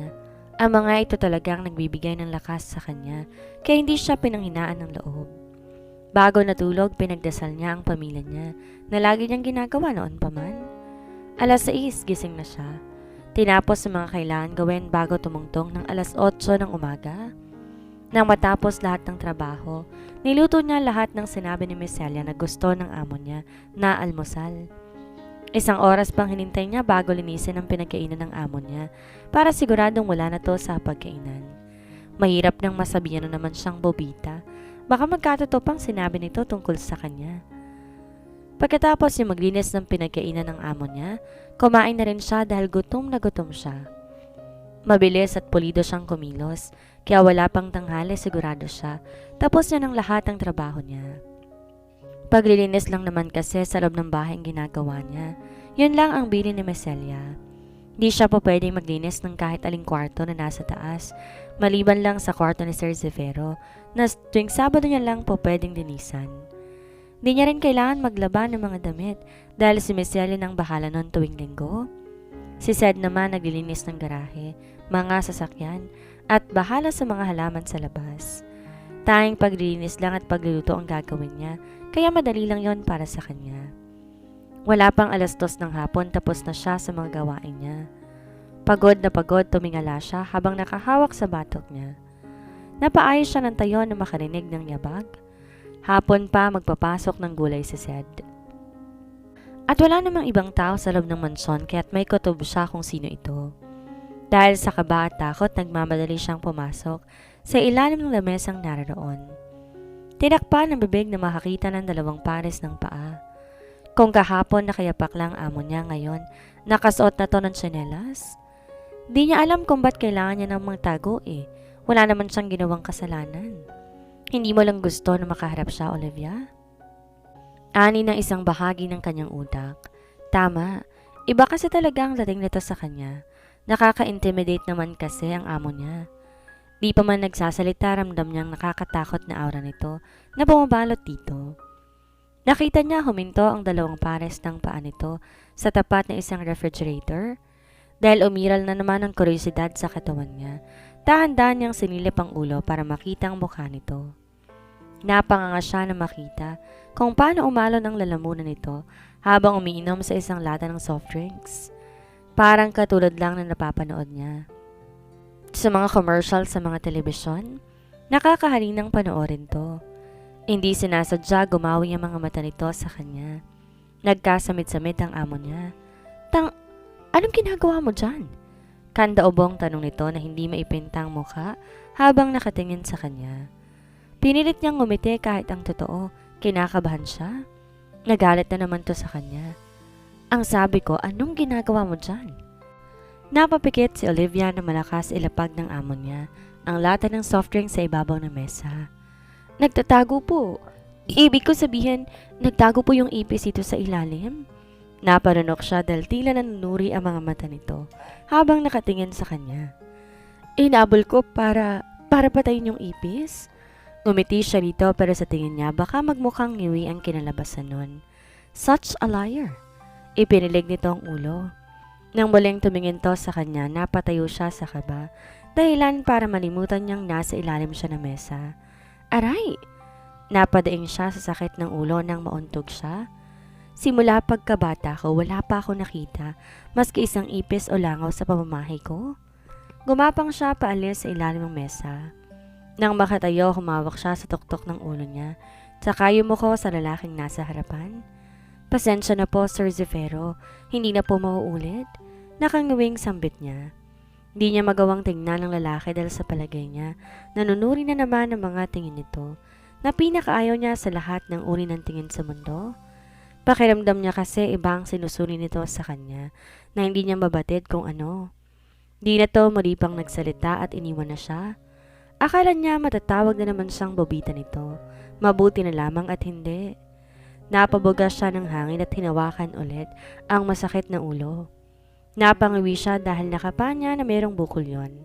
Ang mga ito talagang nagbibigay ng lakas sa kanya, kaya hindi siya pinanghinaan ng loob. Bago natulog, pinagdasal niya ang pamilya niya na lagi niyang ginagawa noon pa man. 6:00, gising na siya. Tinapos ang mga kailangan gawin bago tumungtong ng 8:00 ng umaga. Nang matapos lahat ng trabaho, niluto niya lahat ng sinabi ni Miss Celia na gusto ng amo niya na almusal. 1 oras pang hinintay niya bago linisin ang pinagkainan ng amo niya para siguradong wala na to sa pagkainan. Mahirap nang masabihan na naman siyang bobita. Baka magkatotoo pang sinabi nito tungkol sa kanya. Pagkatapos yung maglinis ng pinagkainan ng amo niya, kumain na rin siya dahil gutom na gutom siya. Mabilis at pulido siyang kumilos, kaya wala pang tanghali sigurado siya, tapos niya ng lahat ng trabaho niya. Paglilinis lang naman kasi sa loob ng bahay ang ginagawa niya. Yun lang ang bili ni Miss Celia. Di siya po pwedeng maglinis ng kahit aling kwarto na nasa taas, maliban lang sa kwarto ni Sir Zefero na tuwing Sabado niya lang po pwedeng linisan. Di niya rin kailangan maglaba ng mga damit dahil si Miss Celia nang bahala nun tuwing linggo. Si Sed naman naglilinis ng garahe, mga sasakyan at bahala sa mga halaman sa labas. Tanging paglilinis lang at pagluluto ang gagawin niya, kaya madali lang yon para sa kanya. Wala pang 2:00 ng hapon, tapos na siya sa mga gawain niya. Pagod na pagod, tumingala siya habang nakahawak sa batok niya. Napaayos siya ng tayo na makarinig ng yabag. Hapon pa magpapasok ng gulay si Sed. At wala namang ibang tao sa loob ng mansyon kaya't may kutob siya kung sino ito. Dahil sa kaba at takot, nagmamadali siyang pumasok sa ilalim ng lamesang naroon. Tinakpan ng bibig na makakita ng 2 pares ng paa. Kung kahapon nakayapak lang amo niya, ngayon nakasuot na to ng tsinelas. Di niya alam kung ba't kailangan niya ng magtago Wala naman siyang ginawang kasalanan. Hindi mo lang gusto na makaharap siya, Olivia? Ani ng isang bahagi ng kanyang utak. Tama, iba kasi talaga ang dating nito sa kanya. Nakaka-intimidate naman kasi ang amo niya. Di pa man nagsasalita, ramdam niyang nakakatakot na aura nito na bumabalot dito. Nakita niya huminto ang 2 pares ng paa nito sa tapat ng isang refrigerator. Dahil umiral na naman ang kuryosidad sa katawan niya, dahan-dahan niyang sinilip ang ulo para makita ang mukha nito. Napanganga siya na makita kung paano umalon ang lalamunan nito habang umiinom sa isang lata ng soft drinks. Parang katulad lang na napapanood niya sa mga commercial sa mga telebisyon. Nakakahalinang panoorin to. Hindi sinasadya, gumawi ang mga mata nito sa kanya. Nagkasamit-samit ang amo niya. Anong ginagawa mo dyan? Kandaobong tanong nito na hindi maipintang mukha habang nakatingin sa kanya. Pinilit niyang ngumiti kahit ang totoo, kinakabahan siya. Nagalit na naman to sa kanya. Ang sabi ko, anong ginagawa mo dyan? Napapikit si Olivia na malakas ilapag ng amo niya ang lata ng soft drink sa ibabaw ng mesa. Nagtatago po. Ibig ko sabihin, nagtago po yung ipis ito sa ilalim. Naparunok siya dahil tila nanunuri ang mga mata nito habang nakatingin sa kanya. Inabol ko para patayin yung ipis? Ngumiti siya rito pero sa tingin niya baka magmukhang ngiwi ang kinalabasan nun. Such a liar. Ipinilig nito ang ulo. Nang muling tumingin to sa kanya, napatayo siya sa kaba, dahilan para malimutan niyang nasa ilalim siya ng mesa. Aray! Napadaing siya sa sakit ng ulo nang mauntog siya. Simula pagkabata ko, wala pa ako nakita, maski isang ipis o langaw sa pamamahay ko. Gumapang siya paalis sa ilalim ng mesa. Nang makatayo, humawak siya sa tuktok ng ulo niya, tsaka yumuko sa lalaking nasa harapan. Pasensya na po, Sir Zefiro, hindi na po mauulit. Nakangiwing sambit niya. Di niya magawang tingnan ng lalaki dahil sa palagay niya, nanunuri na naman ang mga tingin nito, na pinakaayaw niya sa lahat ng uri ng tingin sa mundo. Pakiramdam niya kasi ibang sinusuri nito sa kanya, na hindi niya mabatid kung ano. Di na to muli pang nagsalita at iniwan na siya. Akala niya matatawag na naman siyang bobita nito. Mabuti na lamang at hindi. Napabuga siya ng hangin at hinawakan ulit ang masakit na ulo. Napangiwi siya dahil nakapa niya na mayroong bukol yon.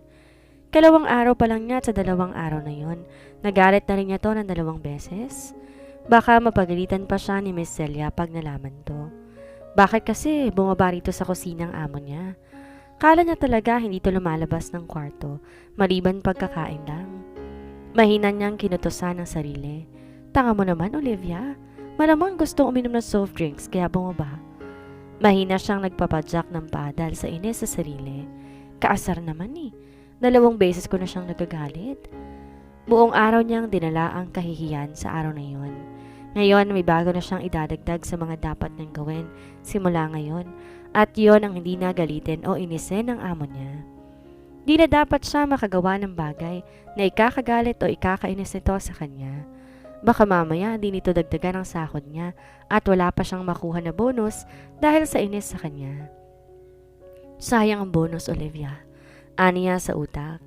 2 araw pa lang niya at sa 2 araw na yon, nagalit na rin niya to ng 2 beses. Baka mapagalitan pa siya ni Miss Celia pag nalaman to. Bakit kasi bumaba rito sa kusinang amo niya? Kala niya talaga hindi to lumalabas ng kwarto, maliban pagkakain lang. Mahina niyang kinutusan ang sarili. Tanga mo naman, Olivia. Malamang gustong uminom ng soft drinks kaya bumaba. Mahina siyang nagpapadyak ng paa dahil sa inis sa sarili. Kaasar naman 2 beses ko na siyang nagagalit. Buong araw niyang dinala ang kahihiyan sa araw na yon. Ngayon may bago na siyang idadagdag sa mga dapat niyang gawin simula ngayon. At yon ang hindi nagalitin o inisin ng amo niya. Di na dapat siya makagawa ng bagay na ikakagalit o ikakainis nito sa kanya. Baka mamaya di nito dagdagan ang sahod niya at wala pa siyang makuha na bonus dahil sa inis sa kanya. Sayang ang bonus, Olivia. Aniya sa utak.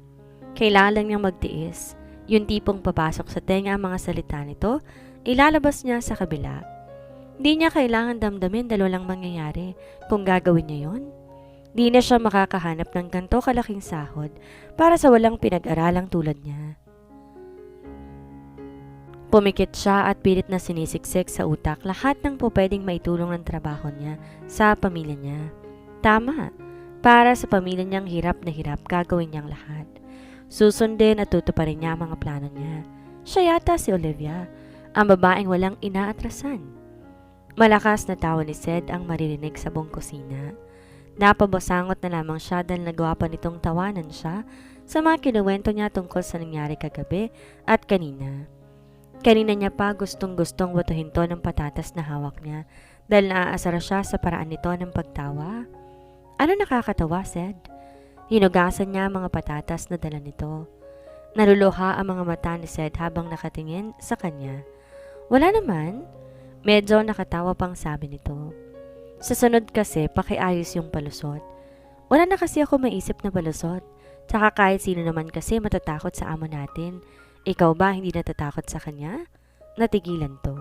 Kailangan lang niyang magtiis. Yung tipong papasok sa tenga ang mga salita nito, ilalabas niya sa kabila. Di niya kailangan damdamin dalawa lang mangyayari kung gagawin niya yon. Di na siya makakahanap ng ganto kalaking sahod para sa walang pinag-aralang tulad niya. Pumikit siya at pilit na sinisiksik sa utak lahat ng pwedeng maitulong ng trabaho niya sa pamilya niya. Tama, para sa pamilya niyang hirap na hirap gagawin niyang lahat. Susundin at tutuparin niya ang mga plano niya. Siya yata si Olivia, ang babaeng walang inaatrasan. Malakas na tawa ni Sed ang maririnig sa buong kusina. Napabasangot na lamang siya dahil nagawa pa nitong tawanan siya sa mga kinuwento niya tungkol sa nangyari kagabi at kanina. Kanina niya pa gustong-gustong butuhin to ng patatas na hawak niya dahil naaasar siya sa paraan nito ng pagtawa. Ano nakakatawa, Sed? Hinugasan niya ang mga patatas na dala nito. Naluluha ang mga mata ni Sed habang nakatingin sa kanya. Wala naman. Medyo nakatawa pang sabi nito. Sa sunod kasi, pakiayos yung palusot. Wala na kasi ako maisip na palusot. Tsaka kahit sino naman kasi matatakot sa amo natin. Ikaw ba hindi natatakot sa kanya? Natigilan to.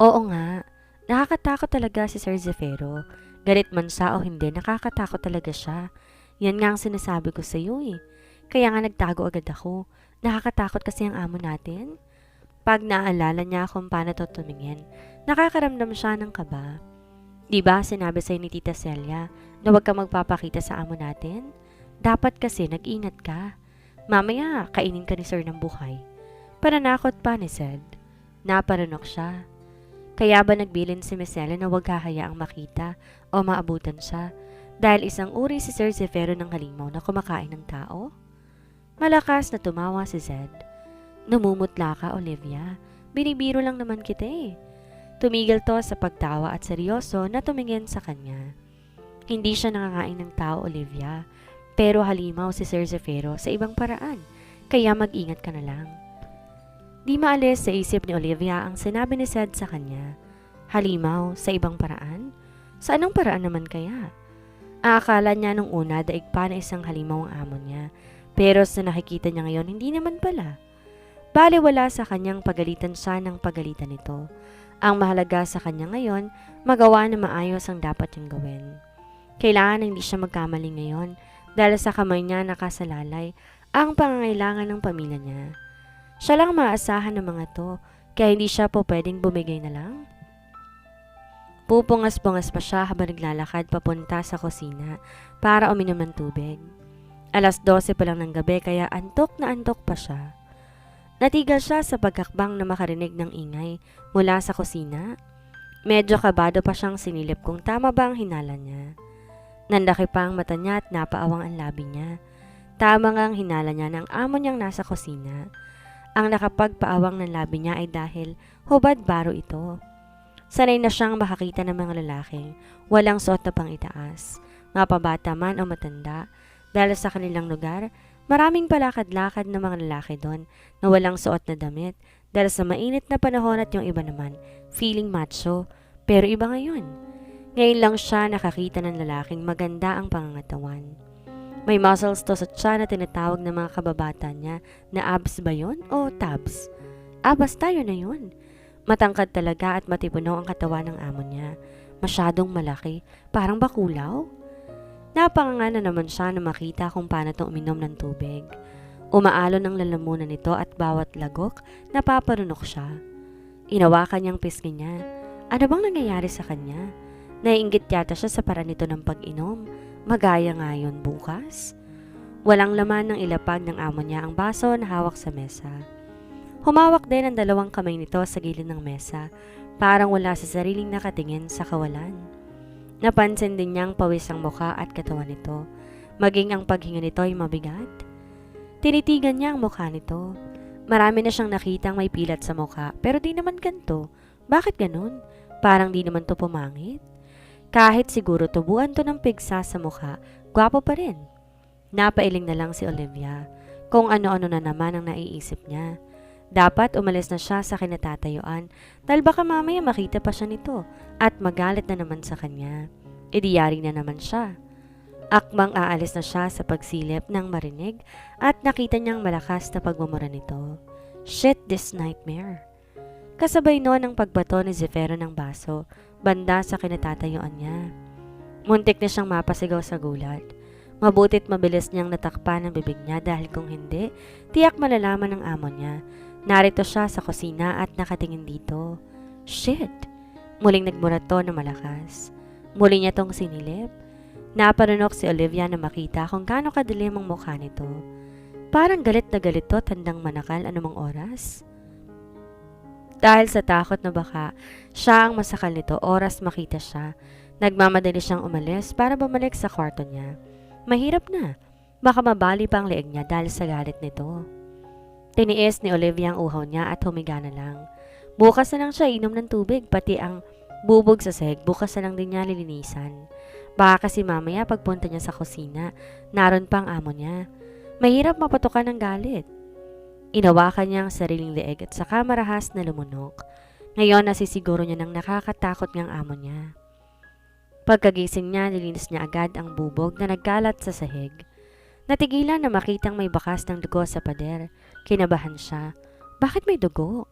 Oo nga, nakakatakot talaga si Sir Zefiro. Galit man siya o hindi, nakakatakot talaga siya. Yan nga ang sinasabi ko sa iyo eh. Kaya nga nagtago agad ako. Nakakatakot kasi ang amo natin. Pag naaalala niya kung paano to tumingin, nakakaramdam siya ng kaba. Diba sinabi sa'yo ni Tita Celia na huwag ka magpapakita sa amo natin? Dapat kasi nag-ingat ka. Mamaya, kainin ka ni Sir ng buhay. Pananakot pa ni Sed. Naparanok siya. Kaya ba nagbilin si Miss Ellen na huwag hahayaang makita o maabutan siya dahil isang uri si Sir Zefiro ng halimaw na kumakain ng tao? Malakas na tumawa si Zed. Namumutla ka, Olivia. Binibiro lang naman kita eh. Tumigil to sa pagtawa at seryoso na tumingin sa kanya. Hindi siya nakakain ng tao, Olivia. Pero halimaw si Sir Zefiro sa ibang paraan, kaya mag-ingat ka na lang. Di maalis sa isip ni Olivia ang sinabi ni Sed sa kanya. Halimaw sa ibang paraan? Sa anong paraan naman kaya? Aakala niya nung una daig pa na isang halimaw ang amo niya, pero sa nakikita niya ngayon hindi naman pala. Baliwala sa kanyang pagalitan siya ng pagalitan nito. Ang mahalaga sa kanya ngayon, magawa na maayos ang dapat niyang gawin. Kailangan na hindi siya magkamali ngayon, dahil sa kamay niya nakasalalay ang pangangailangan ng pamilya niya. Siya lang maasahan ng mga to, kaya hindi siya po pwedeng bumigay na lang. Pupungas-pungas pa siya habang naglalakad papunta sa kusina para uminom ng tubig. 12:00 pa lang ng gabi kaya antok na antok pa siya. Natigil siya sa pagkakbang na makarinig ng ingay mula sa kusina. Medyo kabado pa siyang sinilip kung tama ba ang hinala niya. Nandaki pa ang mata niya at napaawang ang labi niya. Tama nga ang hinala niya ng amo niyang nasa kusina. Ang nakapagpaawang ng labi niya ay dahil hubad baro ito. Sanay na siyang makakita ng mga lalaking walang suot na pang itaas, mapabata man o matanda. Dahil sa kanilang lugar, maraming palakad-lakad na mga lalaki doon na walang suot na damit dahil sa mainit na panahon at yung iba naman feeling macho. Pero iba ngayon. Ngayon lang siya nakakita ng lalaking maganda ang pangangatawan. May muscles to sa tiyan na tinatawag ng mga kababata niya na abs ba yun o tabs? Basta yun na yun. Matangkad talaga at matipuno ang katawan ng amo niya. Masyadong malaki, parang bakulaw. Napanganga na naman siya na makita kung paano itong uminom ng tubig. Umaalo ng lalamunan nito at bawat lagok napaparunok siya. Inawakan niyang pisngi niya. Ano bang nangyayari sa kanya? Naiinggit yata siya sa paraan nito ng pag-inom. Magaya nga yun bukas. Walang laman ng ilapag ng amo niya ang baso na hawak sa mesa. Humawak din ang 2 kamay nito sa gilid ng mesa, parang wala sa sariling nakatingin sa kawalan. Napansin din niyang pawis ang mukha at katawan nito, maging ang paghinga nito ay mabigat. Tinitigan niya ang mukha nito. Marami na siyang nakitang may pilat sa mukha, pero di naman ganito. Bakit ganun? Parang di naman to pumangit. Kahit siguro tubuan to ng pigsa sa mukha, gwapo pa rin. Napailing na lang si Olivia. Kung ano-ano na naman ang naiisip niya. Dapat umalis na siya sa kinatatayuan dahil baka mamaya makita pa siya nito at magalit na naman sa kanya. Idiyari na naman siya. Akmang aalis na siya sa pagsilip nang marinig at nakita niyang malakas na pagmumura nito. Shit, this nightmare. Kasabay noon ang pagbato ni Zefiro ng baso banda sa kinatatayuan niya. Muntik na siyang mapasigaw sa gulat. Mabutit mabilis niyang natakpan ang bibig niya dahil kung hindi, tiyak malalaman ng amo niya. Narito siya sa kusina at nakatingin dito. Shit! Muling nagmurat to na malakas. Muli niya tong sinilip. Naparunok si Olivia na makita kung gaano kadilim ang mukha nito. Parang galit na galit to tandang manakal anumang oras. Dahil sa takot na baka siya ang masakal nito oras makita siya, nagmamadali siyang umalis para bumalik sa kwarto niya. Mahirap na. Baka mabali pa ang leeg niya dahil sa galit nito. Tiniis ni Olivia ang uhaw niya at humiga na lang. Bukas na lang siya inom ng tubig, pati ang bubog sa sahig, bukas na lang din niya lilinisan. Baka kasi mamaya pagpunta niya sa kusina, naroon pa ang amo niya. Mahirap mapatukan ng galit. Inawakan niya ang sariling leeg at saka marahas na lumunok. Ngayon nasisiguro niya ng nakakatakot niyang amo niya. Pagkagising niya, nilinis niya agad ang bubog na nagkalat sa sahig. Natigilan na makitang may bakas ng dugo sa pader. Kinabahan siya. Bakit may dugo?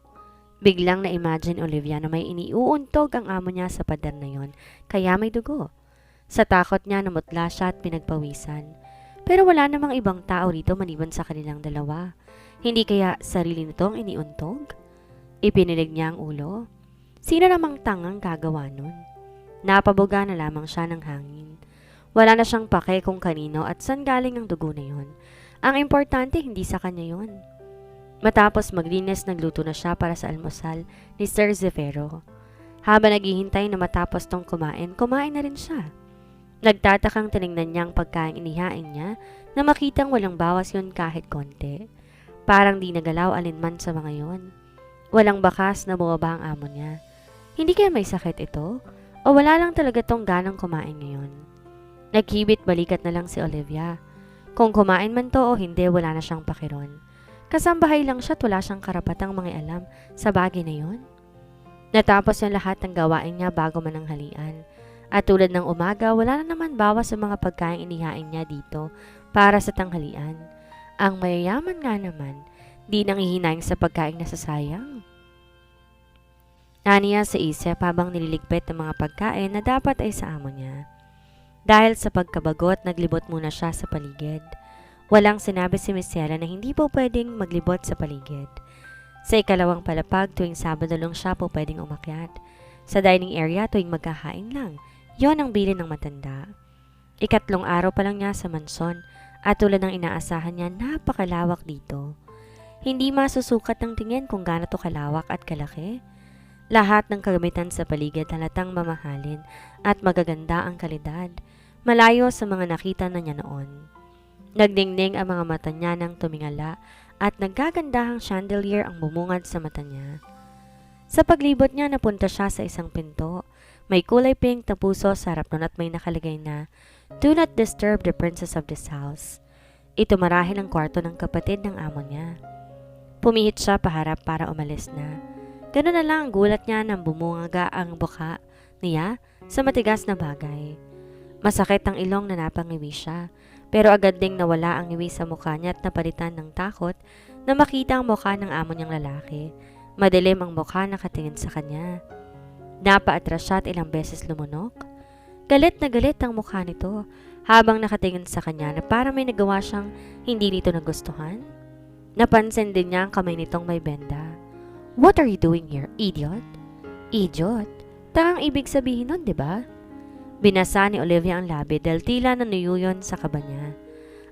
Biglang na-imagine Olivia na may iniuuntog ang amo niya sa pader na yon, kaya may dugo. Sa takot niya, namutla siya at pinagpawisan. Pero wala namang ibang tao rito maliban sa kanilang dalawa. Hindi kaya sarili nitong iniuntog? Ipinilig niya ang ulo. Sino namang tangang gagawa nun? Napabuga na lamang siya ng hangin. Wala na siyang pake kung kanino at saan galing ang dugo na yon. Ang importante, hindi sa kanya yon. Matapos maglinis, nagluto na siya para sa almusal ni Sir Zefiro. Habang naghihintay na matapos tong kumain na rin siya. Nagtatakang tinignan niya ang pagkain inihain niya na makitang walang bawas yon kahit konti. Parang di nagalaw alinman sa mga yon. Walang bakas na bumaba ang amo niya. Hindi kaya may sakit ito? O wala lang talaga tong ganang kumain ngayon? Naghibit balikat na lang si Olivia. Kung kumain man to o hindi, wala na siyang pakiron. Kasambahay lang siya at wala siyang karapatang mangialam sa bagay na yon. Natapos yung lahat ng gawain niya bago mananghalian. At tulad ng umaga, wala na naman bawas sa mga pagkain inihain niya dito para sa tanghalian. Ang mayayaman nga naman, di nang ihinayang sa pagkain na sasayang. Naniya sa isip habang nililigpit ng mga pagkain na dapat ay sa amo niya. Dahil sa pagkabagot, naglibot muna siya sa paligid. Walang sinabi si Miss Yela na hindi po pwedeng maglibot sa paligid. Sa ikalawang palapag tuwing Sabado lang siya po pwedeng umakyat. Sa dining area tuwing magkahain lang. Yon ang bilin ng matanda. Ikatlong araw pa lang niya sa mansyon at tulad ng inaasahan niya, napakalawak dito. Hindi masusukat ng tingin kung gaano to kalawak at kalaki. Lahat ng kagamitan sa paligid halatang mamahalin at magaganda ang kalidad, malayo sa mga nakita na niya noon. Nagdingning ang mga mata niya nang tumingala at naggagandahang chandelier ang bumungad sa mata niya. Sa paglibot niya, napunta siya sa isang pinto. May kulay pink na puso sa harap nun at may nakalagay na, "Do not disturb the princess of this house." Ito marahil ang kwarto ng kapatid ng amo niya. Pumihit siya paharap para umalis na. Ganoon na lang ang gulat niya nang bumungaga ang buka niya sa matigas na bagay. Masakit ang ilong na napangiwi siya, pero agad ding nawala ang iwi sa mukha niya at napalitan ng takot na makita ang mukha ng amo niyang lalaki. Madilim ang mukha nakatingin sa kanya. Napaatras siya at ilang beses lumunok. Galit na galit ang mukha nito habang nakatingin sa kanya na parang may nagawa siyang hindi nito nagustuhan. Napansin din niya ang kamay nitong may benda. "What are you doing here, idiot?" Idiot? Tangang ibig sabihin nun, di ba? Binasa ni Olivia ang labi dahil tila nanuyuyon sa kaba niya.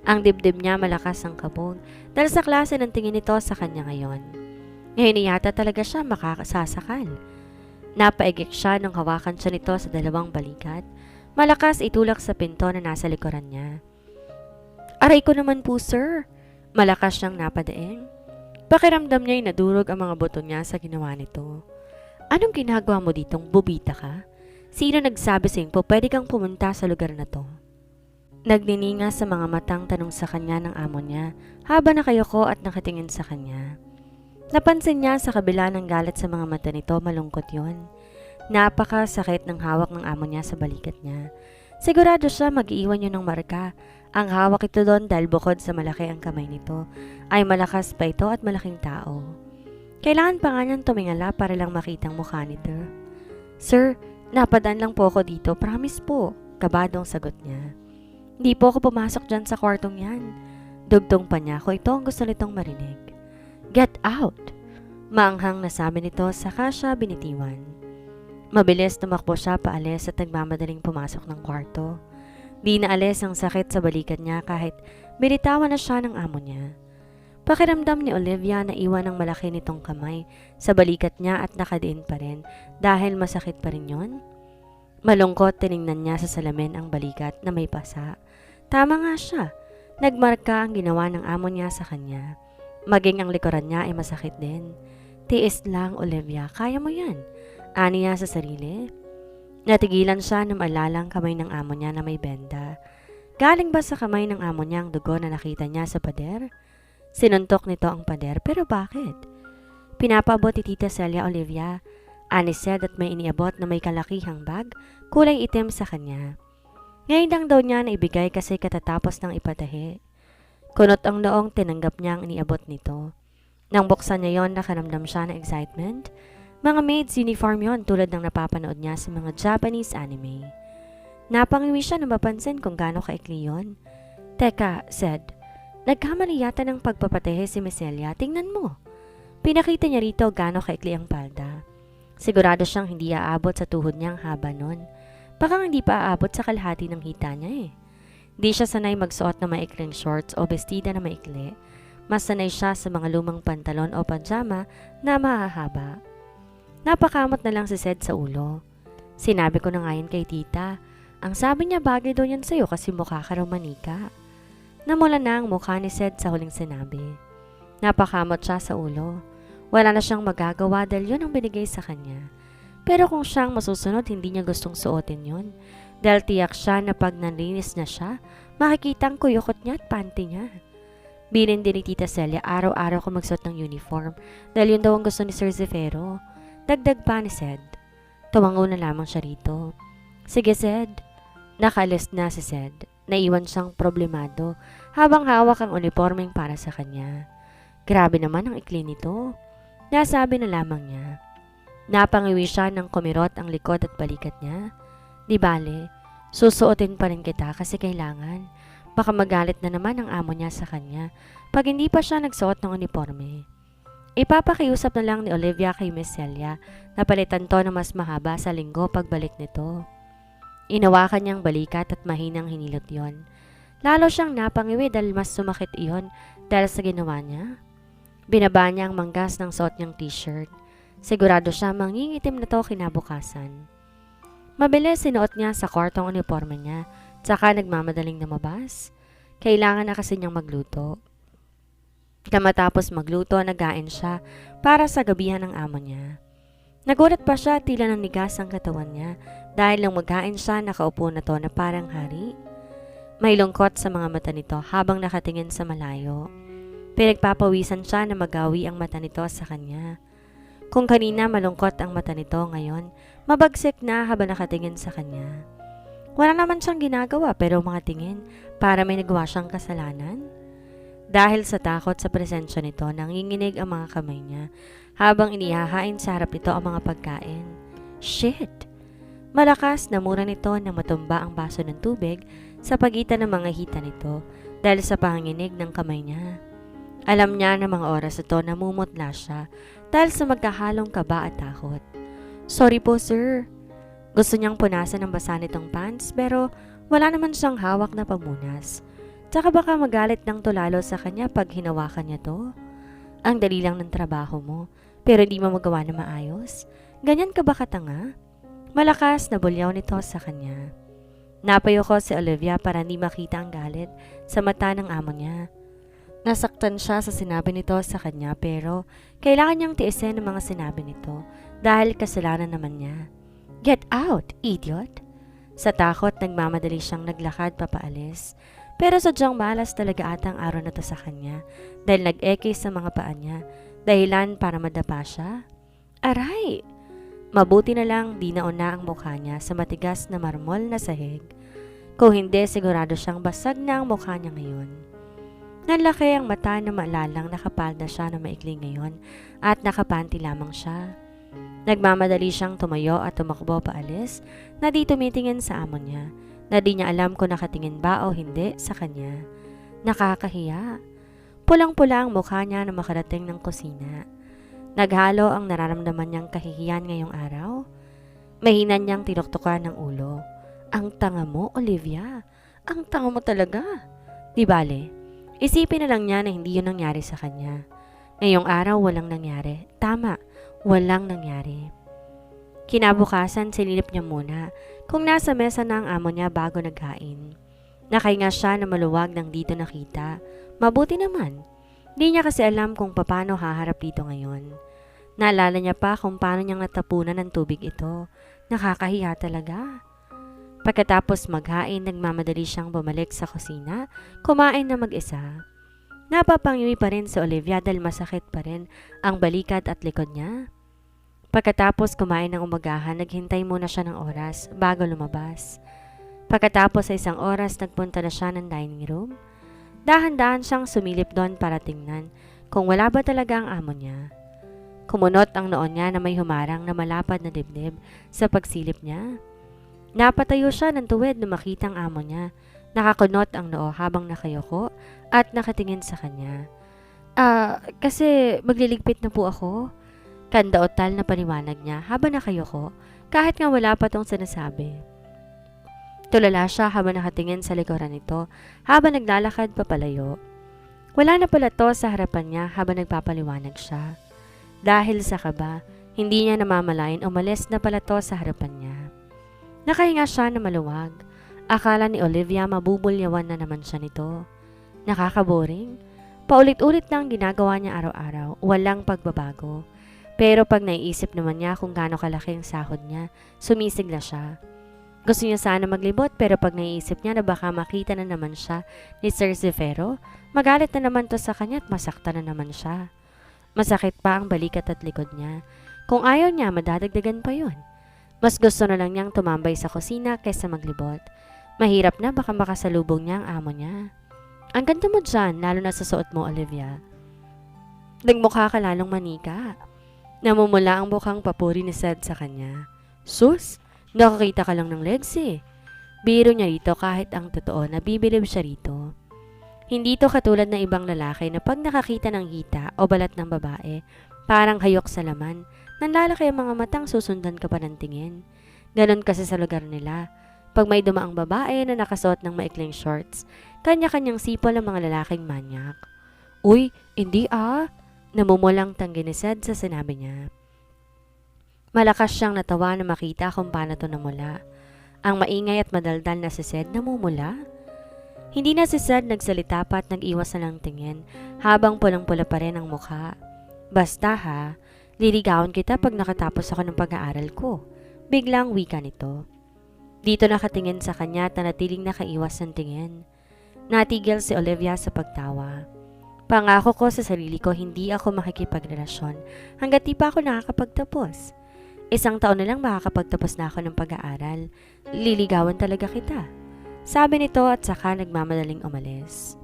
Ang dibdib niya malakas ang kabog dahil sa klase ng tingin nito sa kanya ngayon. Ngayon yata talaga siya makakasasakal. Napaigik siya nung hawakan siya nito sa dalawang balikat. Malakas itulak sa pinto na nasa likuran niya. "Aray ko naman po, sir." Malakas siyang napadaing. Pakiramdam niya'y nadurog ang mga buto niya sa ginawa nito. "Anong ginagawa mo ditong bubita ka? Sino nagsabi sa'yo po pwede kang pumunta sa lugar na to?" Nagnininga sa mga matang tanong sa kanya ng amo niya habang nakayoko at nakatingin sa kanya. Napansin niya sa kabila ng galit sa mga mata nito, malungkot yon. Napakasakit ng hawak ng amo niya sa balikat niya. Sigurado siya mag-iiwan yun ng marka. Ang hawak ito doon dahil bukod sa malaki ang kamay nito, ay malakas pa ito at malaking tao. Kailangan pa nga niyang tumingala para lang makita ang mukha nito. "Sir, napadaan lang po ako dito, promise po," kabadong sagot niya. "Hindi po ako pumasok dyan sa kwartong yan." Dugtong pa niya ko, ito ang gusto nitong marinig. "Get out!" Maanghang nasabi nito, saka siya binitiwan. Mabilis tumakbo siya paalis at nagmamadaling pumasok ng kwarto. Di naalis ang sakit sa balikat niya kahit binitawan na siya ng amo niya. Pakiramdam ni Olivia na iwan ang malaki nitong kamay sa balikat niya at nakadiin pa rin dahil masakit pa rin yon. Malungkot tiningnan niya sa salamin ang balikat na may pasa. Tama nga siya. Nagmarka ang ginawa ng amo niya sa kanya. Maging ang likuran niya ay masakit din. Tiis lang, Olivia, kaya mo yan. Ani niya sa sarili. Natigilan siya na maalalang kamay ng amo niya na may benda. Galing ba sa kamay ng amo niya ang dugo na nakita niya sa pader? Sinuntok nito ang pader, pero bakit? Pinapaabot ni Tita Celia Olivia. Ani said at may iniabot na may kalakihang bag, kulay itim sa kanya. Ngayon lang daw niya na ibigay kasi katatapos ng ipatahi. Kunot ang noong tinanggap niya ang iniabot nito. Nang buksan niya yon, nakaramdam siya ng excitement. Mga maid's uniform yon tulad ng napapanood niya sa mga Japanese anime. Napangiwi siya na mapansin kung gaano kaikli yon. Teka, said, nagkamali yata ng pagpapatehe si Miss Celia, tingnan mo. Pinakita niya rito gaano kaikli ang palda. Sigurado siyang hindi aabot sa tuhod niyang haba nun. Baka hindi pa aabot sa kalahati ng hita niya eh. Di siya sanay magsuot ng maikling shorts o bestida na maikli. Mas sanay siya sa mga lumang pantalon o pajama na mahahaba. Napakamot na lang si Sed sa ulo. Sinabi ko na nga yan kay tita. Ang sabi niya bagay daw yan sa'yo kasi mukha ka raw manika. Namula na ang mukha ni Sed sa huling sinabi. Napakamot siya sa ulo. Wala na siyang magagawa dahil yun ang binigay sa kanya. Pero kung siyang masusunod, hindi niya gustong suotin yun. Dahil tiyak siya na pag nalinis na siya, makikita ang kuyukot niya at panty niya. Bilin din ni Tita Celia araw-araw ko magsuot ng uniform dahil yun daw ang gusto ni Sir Zefero. Dagdag pa ni Sed. Tumango na lamang siya rito. Sige Sed. Nakaalis na si Sed. Naiwan siyang problemado habang hawak ang uniformeng para sa kanya. Grabe naman ang ikli nito. Nasabi na lamang niya. Napangiwi siya ng kumirot ang likod at balikat niya. Di bale, susuotin pa rin kita kasi kailangan. Baka magalit na naman ang amo niya sa kanya pag hindi pa siya nagsuot ng uniforme. Ipapakiusap na lang ni Olivia kay Miss Celia na palitan to na mas mahaba sa linggo pagbalik nito. Inawakan niyang balikat at mahinang hinilot yon. Lalo siyang napangiwi dahil mas sumakit iyon dahil sa ginawa niya. Binaba niya ang manggas ng suot niyang t-shirt. Sigurado siya mangingitim na to kinabukasan. Mabilis sinuot niya sa kwartong uniforme niya, tsaka nagmamadaling lumabas. Kailangan na kasi niyang magluto. Kamatapos magluto, nagain siya para sa gabihan ng amo niya. Nagulat pa siya, tila ng nigas ang katawan niya dahil nang magkain siya, nakaupo na to na parang hari. May lungkot sa mga mata nito habang nakatingin sa malayo. Pinagpapawisan siya na magawi ang mata nito sa kanya. Kung kanina malungkot ang mata nito, ngayon mabagsik na habang nakatingin sa kanya. Wala naman siyang ginagawa pero mga tingin para may nagawa siyang kasalanan. Dahil sa takot sa presensya nito, nanginginig ang mga kamay niya habang inihahain sa harap nito ang mga pagkain. Shit! Malakas na mura nito na matumba ang baso ng tubig sa pagitan ng mga hita nito dahil sa panginginig ng kamay niya. Alam niya na mga oras ito namumutla siya dahil sa magkahalong kaba at takot. Sorry po sir. Gusto niyang punasan ang basa nitong pants pero wala naman siyang hawak na pamunas. Tsaka baka magalit ng tulalo sa kanya pag hinawakan niya to. Ang dali lang ng trabaho mo pero hindi mo magawa na maayos. Ganyan ka ba katanga? Malakas na bulyaw nito sa kanya. Napayo ko si Olivia para hindi makita ang galit sa mata ng amo niya. Nasaktan siya sa sinabi nito sa kanya pero kailangan niyang tiisin ang mga sinabi nito dahil kasalanan naman niya. Get out, idiot! Sa takot, nagmamadali siyang naglakad papaalis. Pero sadyang malas talaga ata ang araw na to sa kanya dahil nag-eke sa mga paa niya, dahilan para madapa siya. Aray! Mabuti na lang di nauna ang mukha niya sa matigas na marmol na sahig. Kung hindi, sigurado siyang basag na ang mukha niya ngayon. Nalaki ang mata na maalalang nakapalda siya na maikli ngayon at nakapanti lamang siya. Nagmamadali siyang tumayo at tumakbo paalis na di tumitingin sa amo niya. Na di niya alam kung nakatingin ba o hindi sa kanya. Nakakahiya. Pulang-pula ang mukha niya na makarating ng kusina. Naghalo ang nararamdaman niyang kahihiyan ngayong araw. Mahina niyang tinuktukan ng ulo. Ang tanga mo, Olivia. Ang tanga mo talaga. Di bale, isipin na lang niya na hindi yun nangyari sa kanya. Ngayong araw walang nangyari. Tama, walang nangyari. Kinabukasan, sililip niya muna kung nasa mesa na ang amo niya bago naghain. Nakahinga siya na maluwag nang dito nakita. Mabuti naman. Di niya kasi alam kung paano haharap dito ngayon. Naalala niya pa kung paano niyang natapunan ng tubig ito. Nakakahiya talaga. Pagkatapos maghain, nagmamadali siyang bumalik sa kusina, kumain na mag-isa. Napapangiwi pa rin si Olivia dahil masakit pa rin ang balikat at likod niya. Pagkatapos kumain ng umagahan, naghintay muna siya ng oras bago lumabas. Pagkatapos sa isang oras, nagpunta na siya ng dining room. Dahan-dahan siyang sumilip doon para tingnan kung wala ba talaga ang amo niya. Kumunot ang noon niya na may humarang na malapad na dibdib sa pagsilip niya. Napatayo siya ng tuwid na makita ang amo niya. Nakakunot ang noo habang nakayoko at nakatingin sa kanya. Kasi magliligpit na po ako. Kandaotal na paniwanag niya habang nakayoko kahit nga wala pa tong sinasabi. Tulala siya habang nakatingin sa likuran nito habang naglalakad papalayo. Wala na pala to sa harapan niya habang nagpapaliwanag siya. Dahil sa kaba, hindi niya namamalayan umalis na pala to sa harapan niya. Nakahinga siya na maluwag. Akala ni Olivia mabubulyawan na naman siya nito. Nakakaboring. Paulit-ulit lang ginagawa niya araw-araw, walang pagbabago. Pero pag naiisip naman niya kung gaano kalaki ang sahod niya, sumisigla siya. Gusto niya sana maglibot pero pag naiisip niya na baka makita na naman siya ni Sir Zefero, magalit na naman to sa kanya at masakta na naman siya. Masakit pa ang balikat at likod niya. Kung ayaw niya, madadagdagan pa yun. Mas gusto na lang niyang tumambay sa kusina kaysa maglibot. Mahirap na baka makasalubong niya ang amo niya. Ang ganda mo dyan, lalo na sa suot mo, Olivia. Nagmukha ka lalong manika. Namumula ang mukhang papuri ni Sed sa kanya. Sus, nakakita ka lang ng legs eh. Biro niya rito kahit ang totoo na bibilib siya rito. Hindi to katulad ng ibang lalaki na pag nakakita ng hita o balat ng babae, parang hayok sa laman, nanlalaki ang mga matang susundan ka pa ng tingin. Ganon kasi sa lugar nila. Pag may dumaang babae na nakasuot ng maikling shorts, kanya-kanyang sipol ang mga lalaking manyak. Uy, hindi Namumulang tanggi ni Sed sa sinabi niya. Malakas siyang natawa na makita kung paano to namula. Ang maingay at madaldal na si Sed namumula. Hindi na si Sed nagsalita pa at nag-iwas na lang tingin habang pulang-pula pa rin ang mukha. Basta liligawan kita pag nakatapos ako ng pag-aaral ko. Biglang wika nito. Dito nakatingin sa kanya at nanatiling nakaiwas ng tingin. Natigil si Olivia sa pagtawa. Pangako ko sa sarili ko hindi ako makikipagrelasyon hanggat di pa ako nakakapagtapos. 1 taon na lang makakapagtapos na ako ng pag-aaral. Liligawan talaga kita. Sabi nito at saka nagmamadaling umalis.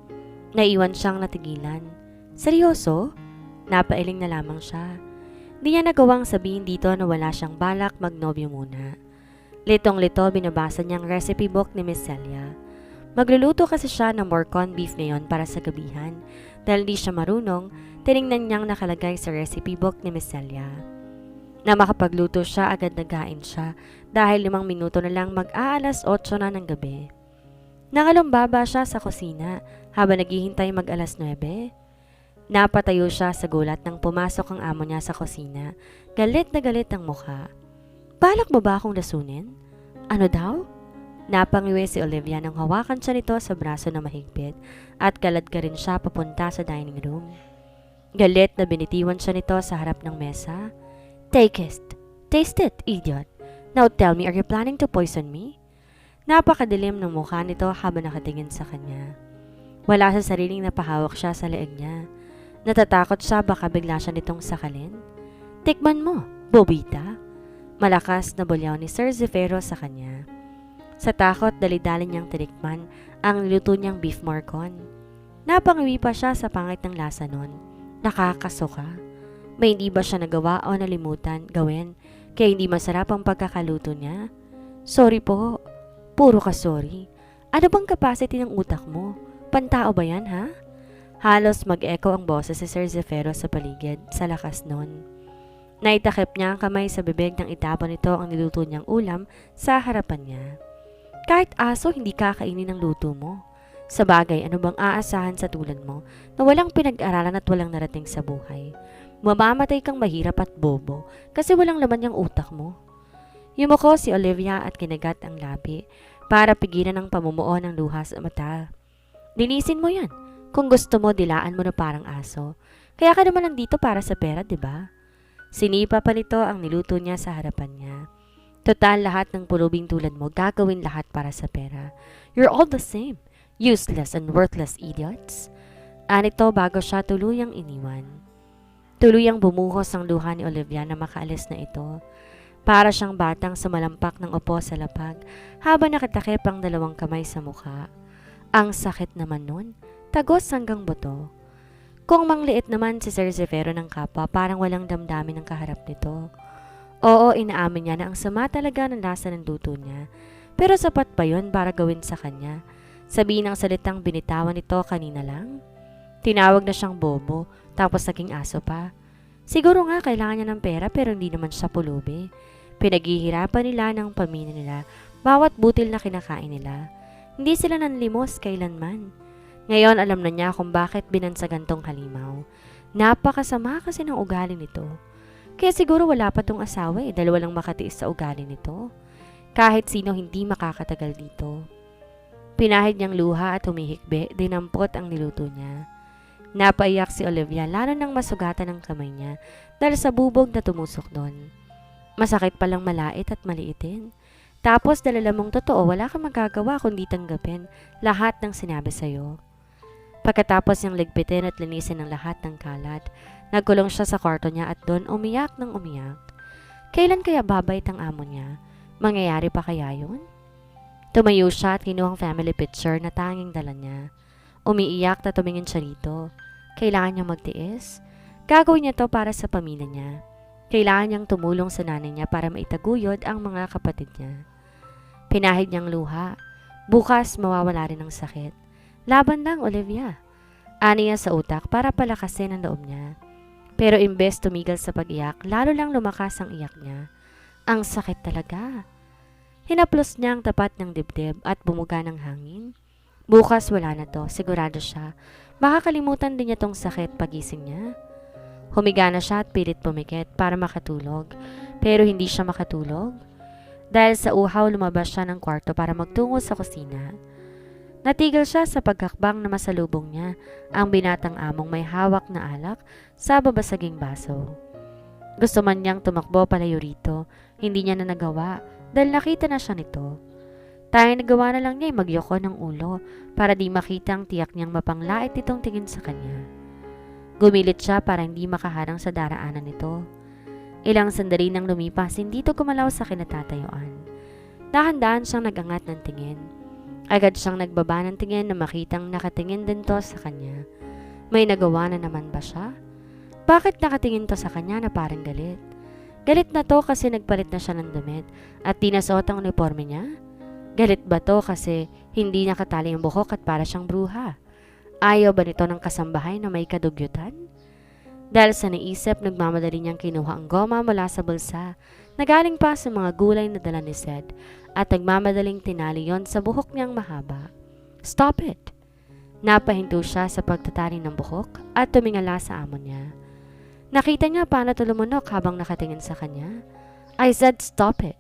Naiwan siyang natigilan. Seryoso? Napailing na lamang siya. Di niya nagawang sabihin dito na wala siyang balak magnobyo muna. Litong-lito binabasa niyang recipe book ni Miss Celia. Magluluto kasi siya ng more corned beef ngayon para sa gabihan. Dahil di siya marunong, tiningnan niyang nakalagay sa recipe book ni Miss Celia. Na makapagluto siya, agad naghain siya dahil 5 minuto na lang mag-aalas 8 na ng gabi. Nangalumbaba siya sa kusina habang naghihintay mag-alas 9. Napatayo siya sa gulat nang pumasok ang amo niya sa kusina. Galit na galit ang mukha. Balak mo ba akong lasunin? Ano daw? Napangiwi si Olivia nang hawakan siya nito sa braso na mahigpit at kalad ka rin siya papunta sa dining room. Galit na binitiwan siya nito sa harap ng mesa. Take it. Taste it, idiot. Now tell me, are you planning to poison me? Napakadilim ng mukha nito habang nakatingin sa kanya. Wala sa sariling napahawak siya sa leeg niya. Natatakot siya baka bigla siya nitong sakalin. Tikman mo, bobita. Malakas na bulyaw ni Sir Zefero sa kanya. Sa takot, dali-dali niyang tinikman ang niluto niyang beef morcon. Napangiwi pa siya sa pangit ng lasa nun. Nakakasuka. May hindi ba siya nagawa o nalimutan gawin kaya hindi masarap ang pagkakaluto niya? Sorry po. Puro ka sorry. Ano bang capacity ng utak mo? Pantao ba yan, ha? Halos mag-echo ang boses si Sir Zefero sa paligid sa lakas nun. Naitakip niya ang kamay sa bibig nang itapon nito ang niluto niyang ulam sa harapan niya. Kahit aso hindi kakainin ang luto mo. Sa bagay, ano bang aasahan sa tulad mo na walang pinag-aralan at walang narating sa buhay? Mamamatay kang mahirap at bobo kasi walang laman yung utak mo. Yumuko si Olivia at kinagat ang labi para pigilan ang pamumuo ng luha sa mata. Linisin mo yan. Kung gusto mo, dilaan mo na parang aso. Kaya ka naman nandito para sa pera, di ba? Sinipa pa nito ang niluto niya sa harapan niya. Total, lahat ng pulubing tulad mo, gagawin lahat para sa pera. You're all the same. Useless and worthless idiots. Anito bago siya tuluyang iniwan. Tuluyang bumuhos ang luha ni Olivia na makaalis na ito. Para siyang batang sumalampak ng upo sa lapag habang nakatakip ang dalawang kamay sa mukha. Ang sakit naman nun, tagos hanggang buto. Kung mangliit naman si Sir Severo ng kapwa, parang walang damdamin ng kaharap nito. Oo, inaamin niya na ang sama talaga ng lasa ng luto niya. Pero sapat ba yun para gawin sa kanya? Sabihin ang salitang binitawan nito kanina lang? Tinawag na siyang bobo, tapos naging aso pa. Siguro nga kailangan niya ng pera pero hindi naman siya pulubi. Pinaghihirapan nila ng pamilya nila bawat butil na kinakain nila. Hindi sila nanlimos kailanman. Ngayon alam na niya kung bakit binansagan tong halimaw. Napakasama kasi ng ugali nito. Kaya siguro wala pa tong asawa dahil walang makatiis sa ugali nito. Kahit sino hindi makakatagal dito. Pinahid niyang luha at humihikbi, dinampot ang niluto niya. Napaiyak si Olivia lalo nang masugatan ang kamay niya dahil sa bubog na tumusok doon. Masakit palang malait at maliitin. Tapos dahil mong totoo, wala kang magagawa kundi tanggapin lahat ng sinabi sa'yo. Pagkatapos niyang ligpitin at linisin ang lahat ng kalat, nagkulong siya sa kwarto niya at doon umiyak ng umiyak. Kailan kaya babait ang amo niya? Mangyayari pa kaya yun? Tumayo siya at kinuha ang family picture na tanging dala niya. Umiiyak na tumingin siya rito. Kailangan niyang magtiis? Gagawin niya to para sa pamilya niya. Kailangan niyang tumulong sa nanay niya para maitaguyod ang mga kapatid niya. Pinahid niyang luha. Bukas mawawala rin ang sakit. Laban lang, Olivia. Ani niya sa utak para palakasin ang loob niya. Pero imbes tumigil sa pag-iyak, lalo lang lumakas ang iyak niya. Ang sakit talaga. Hinaplos niya ang tapat ng dibdib at bumuga ng hangin. Bukas wala na to, sigurado siya. Makakalimutan din niya tong sakit pagising niya. Humiga na siya at pilit pumikit para makatulog. Pero hindi siya makatulog. Dahil sa uhaw, lumabas siya ng kwarto para magtungo sa kusina. Natigil siya sa pagkakbang na masalubong niya ang binatang among may hawak na alak sa babasaging baso. Gusto man niyang tumakbo palayo rito, hindi niya na nagawa dahil nakita na siya nito. Tanging nagawa na lang niya ay magyoko ng ulo para di makita ang tiyak niyang mapanglait itong tingin sa kanya. Gumilit siya para hindi makaharang sa daraanan nito. Ilang sandali nang lumipas, hindi ito gumalaw sa kinatatayuan. Dahan-dahan siyang nagangat ng tingin. Agad siyang nagbaba ng tingin na makitang nakatingin din to sa kanya. May nagawa na naman ba siya? Bakit nakatingin to sa kanya na parang galit? Galit na to kasi nagpalit na siya ng damit at tinasuot ang uniforme niya? Galit ba to kasi hindi nakatali ang buhok at para siyang bruha? Ayaw ba nito ng kasambahay na may kadugyutan? Dahil sa naisip, nagmamadali niyang kinuha ang goma mula sa bulsa na galing pa sa mga gulay na dala ni Sed at nagmamadaling tinali yon sa buhok niyang mahaba. Stop it! Napahinto siya sa pagtatali ng buhok at tumingala sa amo niya. Nakita niya paano ito lumunok habang nakatingin sa kanya. I said stop it.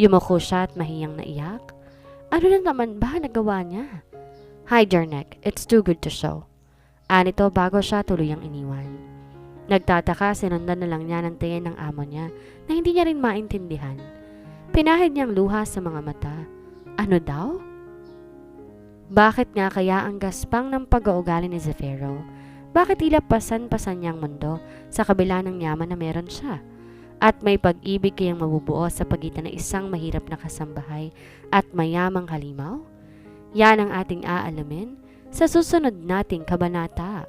Yumuko siya at mahiyang naiyak. Ano na naman ba nagawa niya? Hide your neck, it's too good to show. Anito bago siya tuluyang iniwan. Nagtataka, sinundan na lang niya ng tingin ng amo niya na hindi niya rin maintindihan. Pinahid niyang luha sa mga mata. Ano daw? Bakit nga kaya ang gaspang ng pag-uugali ni Zefiro? Bakit tila pasan-pasan niyang mundo sa kabila ng yaman na meron siya? At may pag-ibig kayang mabubuo sa pagitan ng isang mahirap na kasambahay at mayamang halimaw? Yan ang ating aalamin sa susunod nating kabanata.